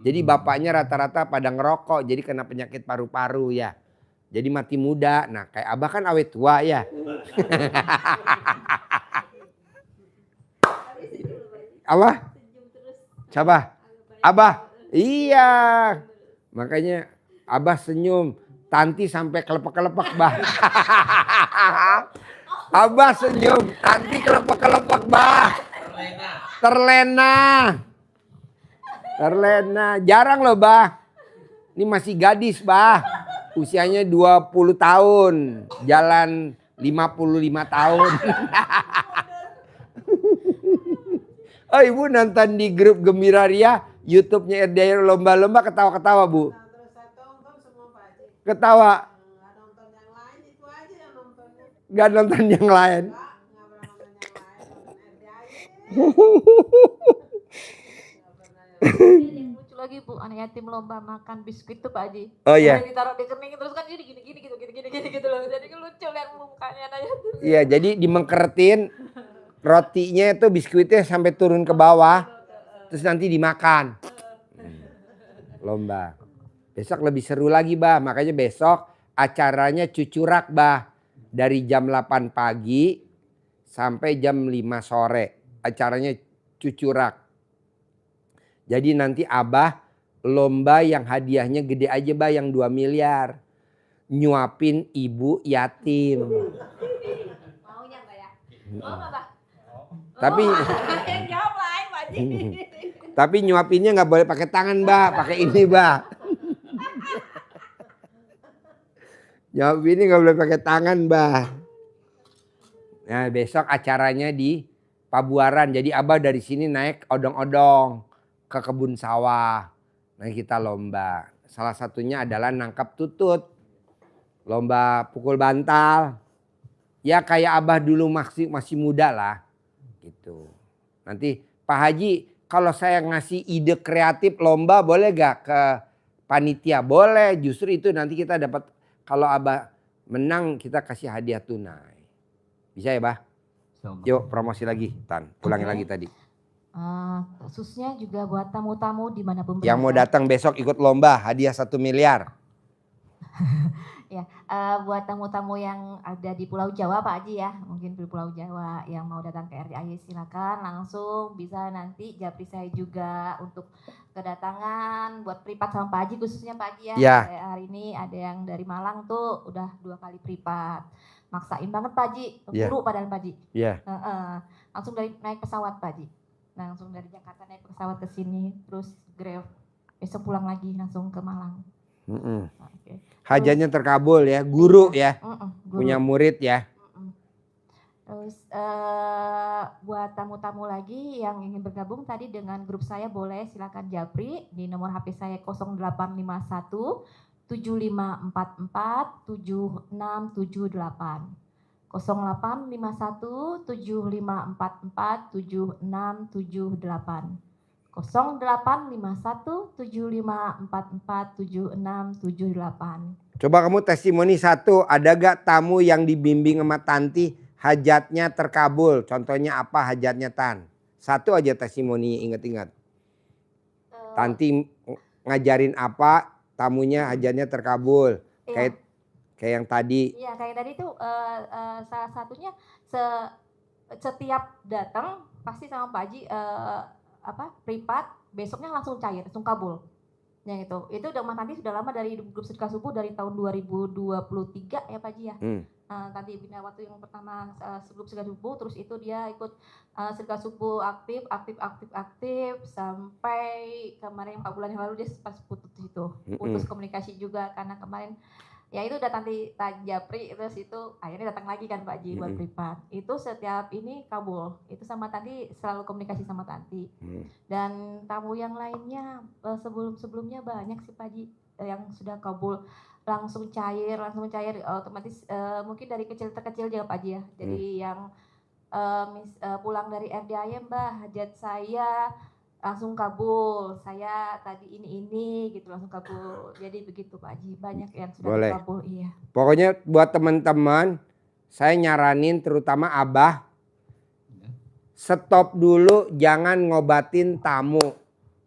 Jadi bapaknya rata-rata pada ngerokok, jadi kena penyakit paru-paru ya. Jadi mati muda. Nah kayak Abah kan awet tua ya. Apa? Coba. Abah. Iya. Makanya Abah senyum. Tanti sampai kelepek-kelepek bah. Abah senyum. Tanti kelepek-kelepek bah. Terlena. Jarang loh bah. Ini masih gadis bah. Usianya 20 tahun. Jalan 55 tahun. Oh ibu nonton di grup Gembira Ria. YouTube-nya RDA lomba-lomba ketawa-ketawa bu. Nah, terus saya tonton semua Pak Haji. Ketawa. Nggak nonton yang lain, itu aja yang nontonnya. Gak nonton yang lain. Nggak pernah nonton yang lain, nonton RDA aja. Yang lucu lagi Bu, anak yatim lomba makan biskuit tuh Pak Haji. Oh iya. Yang ditaruh di kening terus kan jadi gini gitu loh. Jadi lucu lihat mukanya anak yatim. Iya jadi dimengkertin. Rotinya itu biskuitnya sampai turun ke bawah. Terus nanti dimakan. Lomba. Besok lebih seru lagi bah. Makanya besok acaranya cucurak bah. Dari jam 8 pagi sampai jam 5 sore. Acaranya cucurak. Jadi nanti Abah lomba yang hadiahnya gede aja bah yang 2 miliar. Nyuapin ibu yatim. Maunya Mbak ya? Mau nggak Mbak? Tapi Yang jawab lain Pak Haji. tapi nyuapinnya nggak boleh pakai tangan bah, pakai ini bah. Nyuapinnya nggak boleh pakai tangan bah. Nah besok acaranya di Pabuaran. Jadi Abah dari sini naik odong-odong ke kebun sawah. Nah kita lomba. Salah satunya adalah nangkap tutut. Lomba pukul bantal. Ya kayak Abah dulu masih muda lah. Gitu. Nanti Pak Haji kalau saya ngasih ide kreatif lomba boleh gak ke panitia? Boleh. Justru itu nanti kita dapat kalau Abah menang kita kasih hadiah tunai. Bisa ya Bah? Yuk promosi lagi Tan. Ulangi lagi tadi. Khususnya juga buat tamu-tamu dimanapun Yang mau datang besok ikut lomba hadiah 1 miliar. Ya, buat tamu-tamu yang ada di Pulau Jawa Pak Haji ya, mungkin di Pulau Jawa yang mau datang ke RDAY silakan langsung bisa nanti japri saya juga untuk kedatangan buat privat sama Pak Haji khususnya Pak Haji ya. Ya. Kayak hari ini ada yang dari Malang tuh udah 2 kali privat. Maksain banget Pak Haji, keburu padahal Pak Haji. Iya. Langsung naik pesawat Pak Haji. Langsung dari Jakarta naik pesawat ke sini terus Grab. Besok pulang lagi langsung ke Malang. Oke. Hajatnya terkabul ya, guru ya, Guru. punya murid ya. Terus buat tamu-tamu lagi yang ingin bergabung tadi dengan grup saya boleh silakan japri di nomor HP saya 0851 7544 7678. 0851 7544 7678. 0851 7544 7678. Coba kamu testimoni satu, ada gak tamu yang dibimbing sama Tanti hajatnya terkabul? Contohnya apa hajatnya Tan? Satu aja testimoni, ingat-ingat. Tanti ngajarin apa, tamunya hajatnya terkabul. Iya. Kayak yang tadi. Iya, kayak tadi tuh salah satunya setiap datang pasti sama Pak Haji privat, besoknya langsung cair, langsung kabul. Yang itu udah Mas Tanti sudah lama dari grup sedekah subuh dari tahun 2023 ya Pak Haji ya. Tanti Bina waktu yang pertama sebelum sedekah subuh, terus itu dia ikut sedekah subuh aktif sampai kemarin 4 bulan yang lalu dia pas putus itu. Putus komunikasi juga karena kemarin ya itu udah Tanti japri, terus itu akhirnya datang lagi kan Pak Haji buat privat. Itu setiap ini kabul. Itu sama Tanti selalu komunikasi sama Tanti. Dan tamu yang lainnya sebelumnya banyak sih Pak Haji yang sudah kabul langsung cair otomatis mungkin dari kecil terkecil aja Pak Haji ya. Jadi yang pulang dari RDIM Mbak, hajat saya langsung kabul, saya tadi ini gitu langsung kabul. Jadi begitu Pak Haji, banyak yang sudah kabul. Iya. Pokoknya buat teman-teman, saya nyaranin terutama Abah, stop dulu, jangan ngobatin tamu,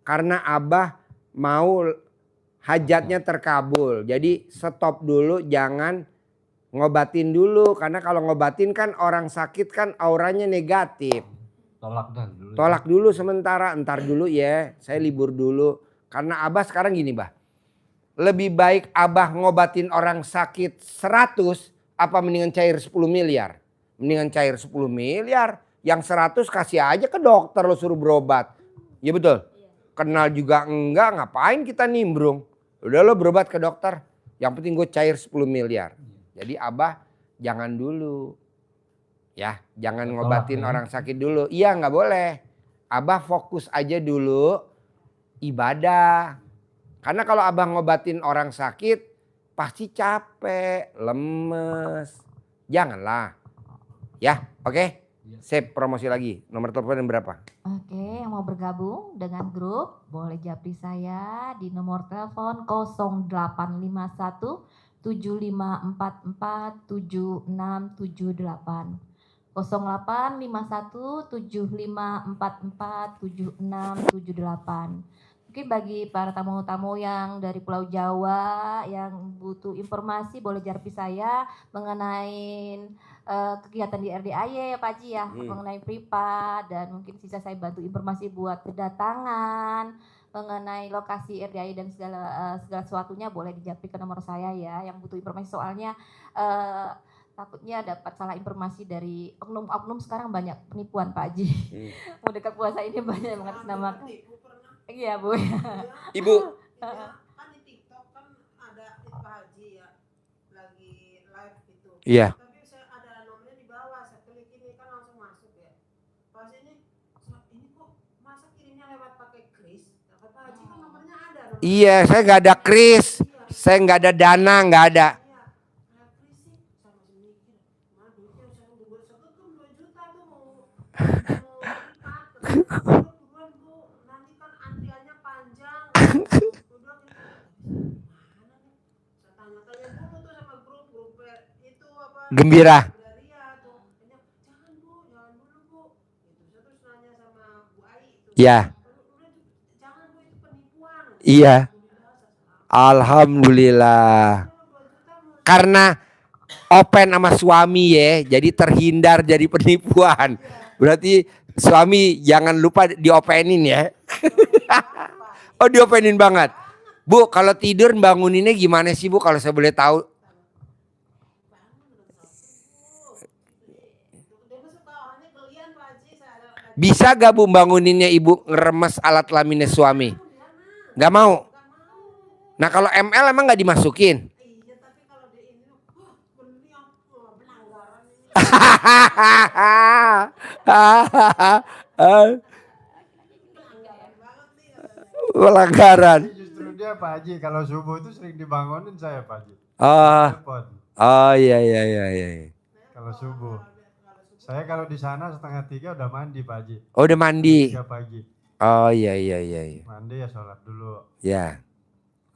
karena Abah mau hajatnya terkabul. Jadi stop dulu, jangan ngobatin dulu, karena kalau ngobatin kan orang sakit kan auranya negatif. Tolak dulu sementara, entar dulu ya, saya libur dulu. Karena Abah sekarang gini Bah, lebih baik Abah ngobatin orang sakit 100 apa mendingan cair 10 miliar? Mendingan cair 10 miliar, yang 100 kasih aja ke dokter lo suruh berobat. Ya betul? Kenal juga enggak, ngapain kita nimbrung? Udah lo berobat ke dokter, yang penting gue cair 10 miliar. Jadi Abah jangan dulu. Ya, jangan ngobatin orang sakit dulu. Iya, nggak boleh. Abah fokus aja dulu ibadah. Karena kalau Abah ngobatin orang sakit, pasti capek, lemes. Janganlah. Ya, oke? Sip, promosi lagi. Nomor telepon berapa? Oke, yang mau bergabung dengan grup, boleh japri saya di nomor telepon 0851 7544 7678. 0851 7544 7678. Mungkin bagi para tamu-tamu yang dari Pulau Jawa yang butuh informasi boleh japri saya mengenai kegiatan di RDIY ya Pak Haji ya, mengenai privat, dan mungkin sisa saya bantu informasi buat kedatangan, mengenai lokasi RDIY dan segala sesuatunya boleh dijapri ke nomor saya ya, yang butuh informasi soalnya takutnya dapat salah informasi dari oknum-oknum. Sekarang banyak penipuan Pak Haji. Mau dekat puasa ini banyak yang mengatasnamakan. Iya Bu. Ibu. Kan di TikTok kan ada Pak Haji ya lagi live gitu. Iya. Tapi saya ada nomornya di bawah, saya klik ini kan langsung masuk ya. Pas ini kok masa kirimnya lewat pakai kris? Pak Haji kan nomornya ada. Iya, saya nggak ada kris, saya nggak ada dana, nggak ada. Gembira. Ya. Iya. Alhamdulillah. Karena open sama suami ya, jadi terhindar jadi penipuan. Berarti suami jangan lupa diopenin ya. Oh diopenin banget. Bu kalau tidur banguninnya gimana sih Bu kalau saya boleh tahu? Bisa gak Bu banguninnya Ibu ngeremes alat kelaminnya suami? Gak mau? Nah kalau ML emang nggak dimasukin? Iya, tapi kalau di ini beli pelanggaran ini. Pelanggaran banget nih katanya. Pelanggaran. Justru dia Pak Haji kalau subuh itu sering dibangunin saya Pak Haji. Oh, Telepon oh iya iya iya iya. kalau subuh. Saya kalau di sana 2:30 udah mandi Pak Haji. Oh udah mandi. 3 pagi. Oh iya iya iya iya. Mandi ya sholat dulu. Ya,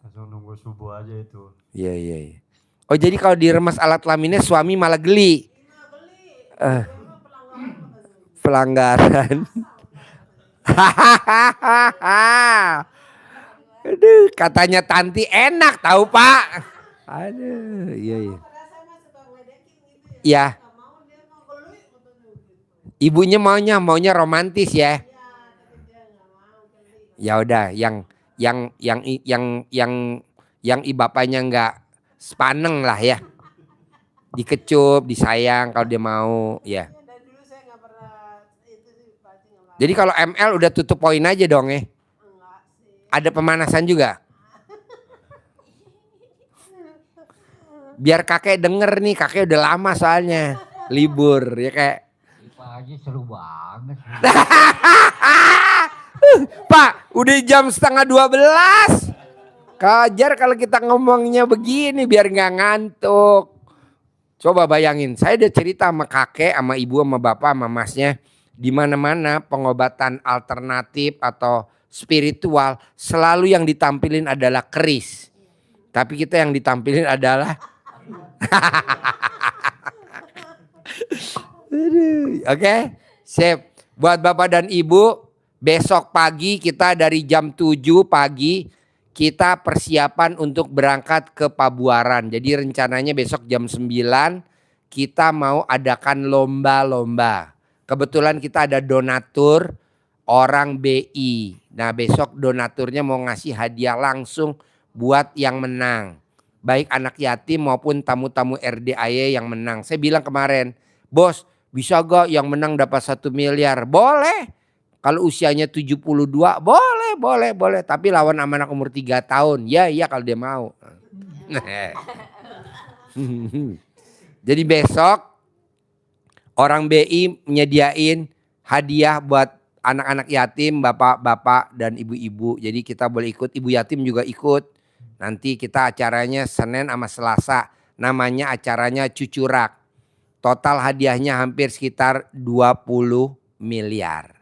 Langsung nunggu subuh aja itu. iya iya iya. Oh jadi kalau diremas alat kelaminnya suami malah geli. Eh, pelanggaran. Aduh, katanya Tanti enak tahu Pak. Aduh, iya iya. Padahal saya mah suka ngeledekin gitu ya. Iya, Nggak mau, dia mau beli katanya gitu. ibunya maunya romantis ya. Ya, tapi dia nggak mau beli. Ya udah, yang bapaknya nggak sepaneng lah ya. Dikecup, disayang kalau dia mau ya. Ya, dari dulu saya nggak pernah itu sih Pak Haji nggak mau. Jadi kalau ML udah tutup poin aja dong ya. Enggak sih. Ada pemanasan juga. Biar kakek denger nih, kakek udah lama soalnya libur ya kayak. Pak Haji seru banget. Pak, udah jam 11:30. Kajar kalau kita ngomongnya begini biar nggak ngantuk. Coba bayangin, saya udah cerita sama kakek, sama ibu, sama bapak, sama masnya. Di mana-mana pengobatan alternatif atau spiritual selalu yang ditampilin adalah keris. Tapi kita yang ditampilin adalah Oke, sip. Buat bapak dan ibu, besok pagi kita dari jam 7 pagi kita persiapan untuk berangkat ke Pabuaran. Jadi rencananya besok jam 9 kita mau adakan lomba-lomba. Kebetulan kita ada donatur orang BI. Nah besok donaturnya mau ngasih hadiah langsung buat yang menang. Baik anak yatim maupun tamu-tamu RDAY yang menang. Saya bilang kemarin, bos bisa gak yang menang dapat 1 miliar? Boleh. Kalau usianya 72 boleh. Tapi lawan sama anak umur 3 tahun. Ya iya kalau dia mau. Jadi besok orang BI menyediain hadiah buat anak-anak yatim, bapak-bapak dan ibu-ibu. Jadi kita boleh ikut, ibu yatim juga ikut. Nanti kita acaranya Senin sama Selasa. Namanya acaranya Cucurak. Total hadiahnya hampir sekitar 20 miliar.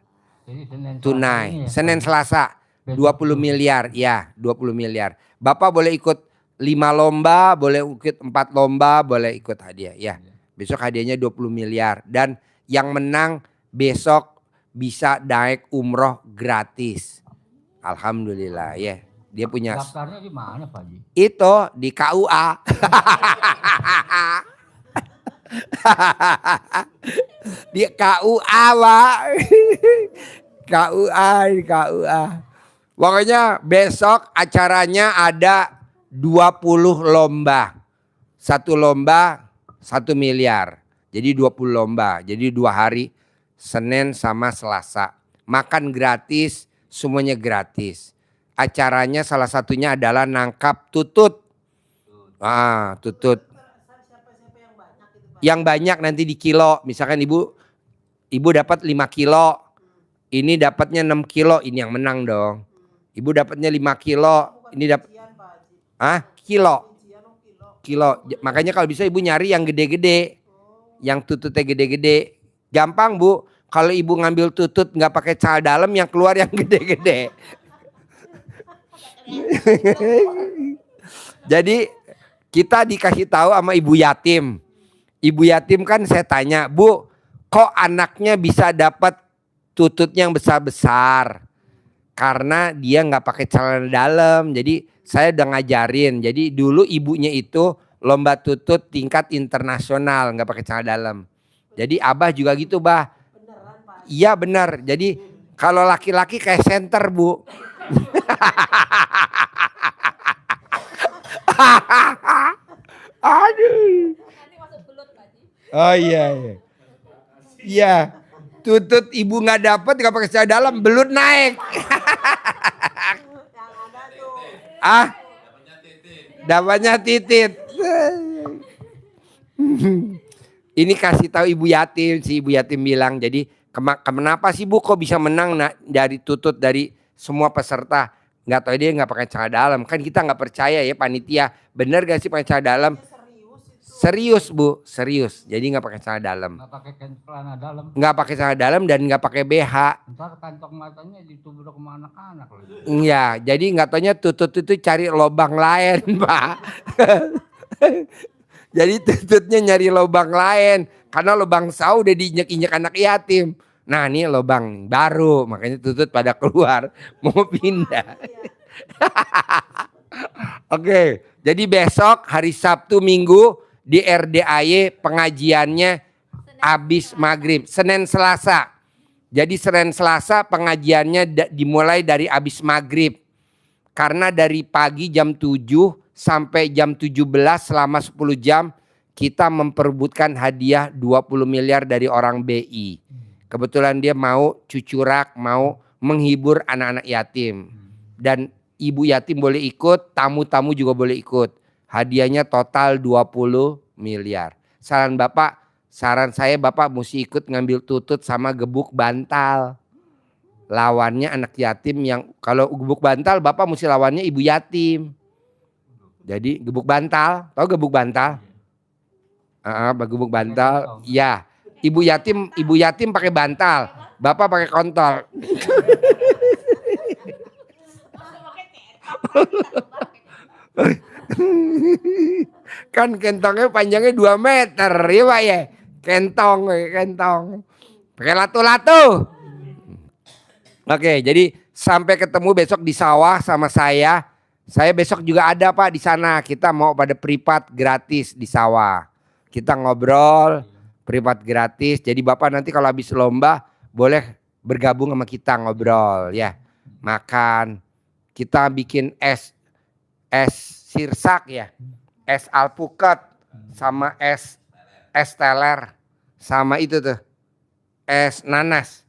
Jadi Senin Selasa Tunai. ini ya, Senin Pak Haji? Selasa 20 miliar. Ya 20 miliar. Bapak boleh ikut 5 lomba, boleh ikut 4 lomba, boleh ikut hadiah. Ya. Besok hadiahnya 20 miliar. Dan yang menang besok bisa naik umroh gratis. Alhamdulillah ya. Dia punya Daftarnya di mana Pak Haji? itu di KUA. Di KUA Pak. KUA. Pokoknya besok acaranya ada 20 lomba. 1 lomba 1 miliar. Jadi 20 lomba. Jadi 2 hari Senin sama Selasa. Makan gratis, semuanya gratis. Acaranya salah satunya adalah nangkap tutut. Tutut. Siapa-siapa yang banyak gitu Pak. Yang banyak nanti di kilo. Misalkan ibu dapat 5 kilo. Ini dapatnya 6 kilo. Ini yang menang dong. Ibu dapatnya 5 kilo. Ini dapat Rincian, Pak Haji. kilo. Rincian kilo. Kilo. Makanya kalau bisa ibu nyari yang gede-gede. Yang tututnya gede-gede. Gampang Bu. Kalau ibu ngambil tutut nggak pakai cal dalam, yang keluar yang gede-gede. Jadi kita dikasih tahu sama ibu yatim. Ibu yatim kan saya tanya, Bu, kok anaknya bisa dapat tututnya yang besar-besar? Karena dia nggak pakai celana dalam. Jadi saya udah ngajarin. Jadi dulu ibunya itu lomba tutut tingkat internasional, nggak pakai celana dalam. Jadi abah juga gitu, Bah. Beneran Pak. Iya benar. Jadi kalau laki-laki kayak senter, Bu. Aduh. Oh iya. Iya. Tutut ibu nggak dapat, nggak pakai celana dalam, belut naik. Yang ada tuh. Ah, Dapatnya titit. Ini kasih tahu ibu yatim, si ibu yatim bilang, jadi kenapa sih Bu kok bisa menang dari tutut dari semua peserta? Nggak tahu, dia nggak pakai celana dalam. Kan kita nggak percaya ya panitia. Bener gak sih pakai celana dalam? Serius Bu, serius. Jadi nggak pakai celana dalam. Nggak pakai celana dalam. Nggak pakai celana dalam dan nggak pakai BH. Ntar kantong matanya ditubruk sama anak-anak lagi. Iya, jadi nggak taunya tutut itu cari lubang lain, Pak. Jadi tututnya nyari lubang lain karena lubang sau udah diinjek-injek anak yatim. Nah, ini lubang baru, makanya tutut pada keluar mau pindah. Oke, jadi besok hari Sabtu Minggu di RDAY pengajiannya habis maghrib, Senin Selasa. Jadi Senin Selasa pengajiannya dimulai dari habis maghrib. Karena dari pagi jam 7 sampai jam 17 selama 10 jam kita memperebutkan hadiah 20 miliar dari orang BI. Kebetulan dia mau cucurak, mau menghibur anak-anak yatim. Dan ibu yatim boleh ikut, tamu-tamu juga boleh ikut. Hadiahnya total 20 miliar. Saran saya Bapak mesti ikut ngambil tutut sama gebuk bantal. Lawannya anak yatim yang kalau gebuk bantal Bapak mesti lawannya ibu yatim. Jadi gebuk bantal, tahu gebuk bantal? Gebuk bantal, ya. Ibu yatim pakai bantal, Bapak pakai kontol. Kan kentongnya panjangnya 2 meter, ya Pak ya. Kentong. Pakai latu-latu. Oke, jadi sampai ketemu besok di sawah sama saya. Saya besok juga ada Pak di sana. Kita mau pada privat gratis di sawah. Kita ngobrol privat gratis. Jadi Bapak nanti kalau habis lomba boleh bergabung sama kita ngobrol ya. Makan. Kita bikin es sirsak ya. Es alpukat sama es teler sama itu tuh. Es nanas.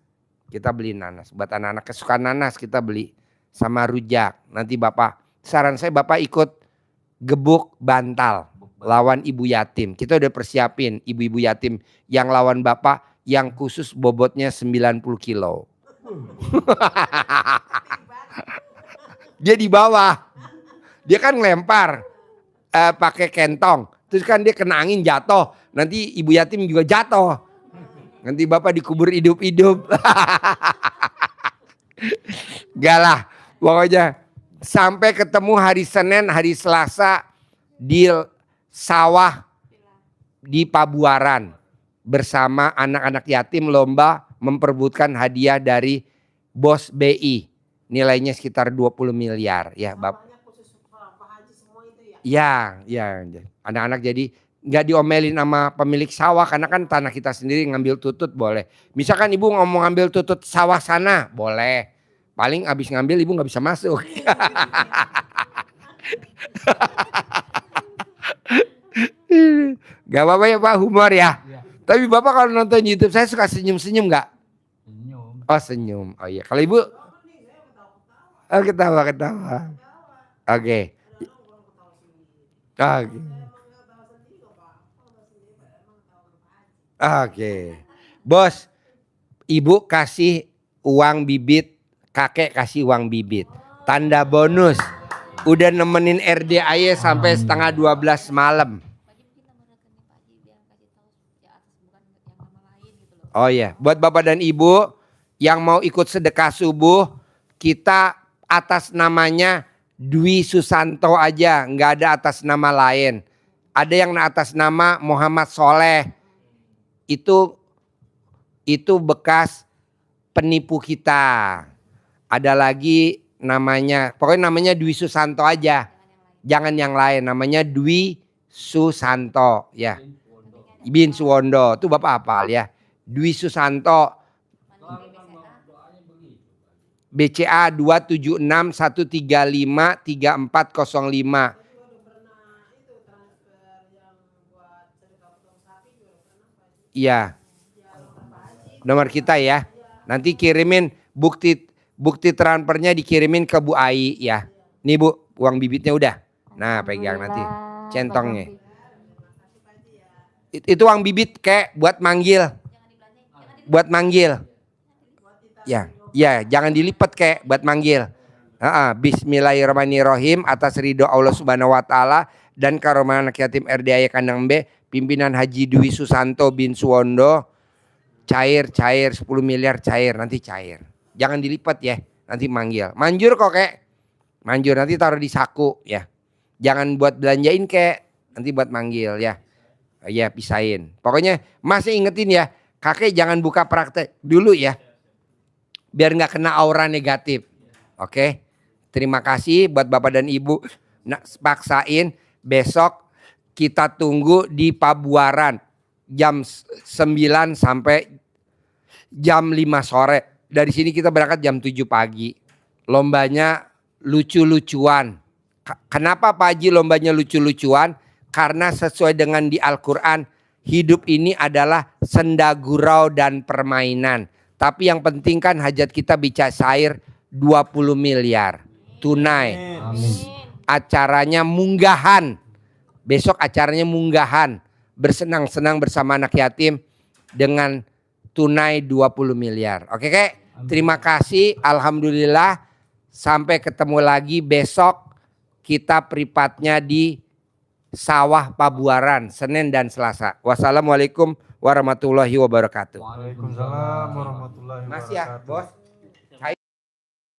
Kita beli nanas. Buat anak-anak kesukaan nanas kita beli sama rujak. Nanti Bapak, saran saya Bapak ikut gebuk bantal lawan ibu yatim. Kita udah persiapin ibu-ibu yatim yang lawan Bapak yang khusus bobotnya 90 kilo. Dia di bawah. Dia kan ngelempar pakai kentong. Terus kan dia kena angin jatuh. Nanti ibu yatim juga jatuh. Nanti Bapak dikubur hidup-hidup. Gak lah. Pokoknya sampai ketemu hari Senin, hari Selasa di sawah di Pabuaran. Bersama anak-anak yatim lomba memperebutkan hadiah dari bos BI. Nilainya sekitar 20 miliar. Ya, Bapak. Ya. Anak-anak jadi nggak diomelin sama pemilik sawah karena kan tanah kita sendiri, ngambil tutut boleh. Misalkan ibu ngomong ngambil tutut sawah sana boleh. Paling abis ngambil ibu nggak bisa masuk. Gak apa-apa ya Pak, humor ya. Tapi Bapak kalau nonton YouTube saya suka senyum-senyum nggak? Senyum. Oh senyum. Oh iya. Kalau ibu? Oh ketawa. Oke. Oke. Bos, ibu kasih uang bibit, kakek kasih uang bibit. Tanda bonus. Udah nemenin RDAY sampai setengah 12 malam. Oh iya, buat Bapak dan Ibu yang mau ikut sedekah subuh, kita atas namanya Dwi Susanto aja, nggak ada atas nama lain. Ada yang atas nama Muhammad Soleh. Itu bekas penipu kita. Ada lagi namanya, pokoknya namanya Dwi Susanto aja. Jangan yang lain, namanya Dwi Susanto ya. Bin Suwondo, itu Bapak hafal ya. Dwi Susanto. BCA 276135345. Iya. Nomor kita ya. Nanti kirimin bukti transfernya, dikirimin ke Bu Ai ya. Nih Bu, uang bibitnya udah. Nah, pegang nanti Alhamdulillah, centongnya. Bang Rofi. Itu uang bibit kek buat manggil. Buat manggil. Ya, ya, jangan dilipat kek buat manggil. Bismillahirrahmanirrahim, atas ridho Allah Subhanahu wa taala dan karunia anak yatim RDAY Kandang B, pimpinan Haji Dwi Susanto bin Suwondo, cair 10 miliar cair, nanti cair. Jangan dilipat ya, nanti manggil. Manjur kok kek. Manjur, nanti taruh di saku ya. Jangan buat belanjain kek, nanti buat manggil ya. Ya, pisahin. Pokoknya masih ingetin ya, kakek jangan buka praktek dulu ya. Biar nggak kena aura negatif. Oke. Terima kasih buat Bapak dan Ibu. Nah, paksain besok kita tunggu di Pabuaran jam 9 sampai jam 5 sore. Dari sini kita berangkat jam 7 pagi. Lombanya lucu-lucuan. Kenapa Pak Haji lombanya lucu-lucuan? Karena sesuai dengan di Al-Quran, hidup ini adalah senda gurau dan permainan. Tapi yang penting kan hajat kita bisa cair 20 miliar. Tunai. Amin. Acaranya munggahan. Besok acaranya munggahan. Bersenang-senang bersama anak yatim dengan tunai 20 miliar. Oke kek? Terima kasih. Alhamdulillah. Sampai ketemu lagi besok. Kita pripatnya di Sawah Pabuaran, Senin dan Selasa. Wassalamualaikum warahmatullahi wabarakatuh. Waalaikumsalam warahmatullahi wabarakatuh. Masih ya, Bos?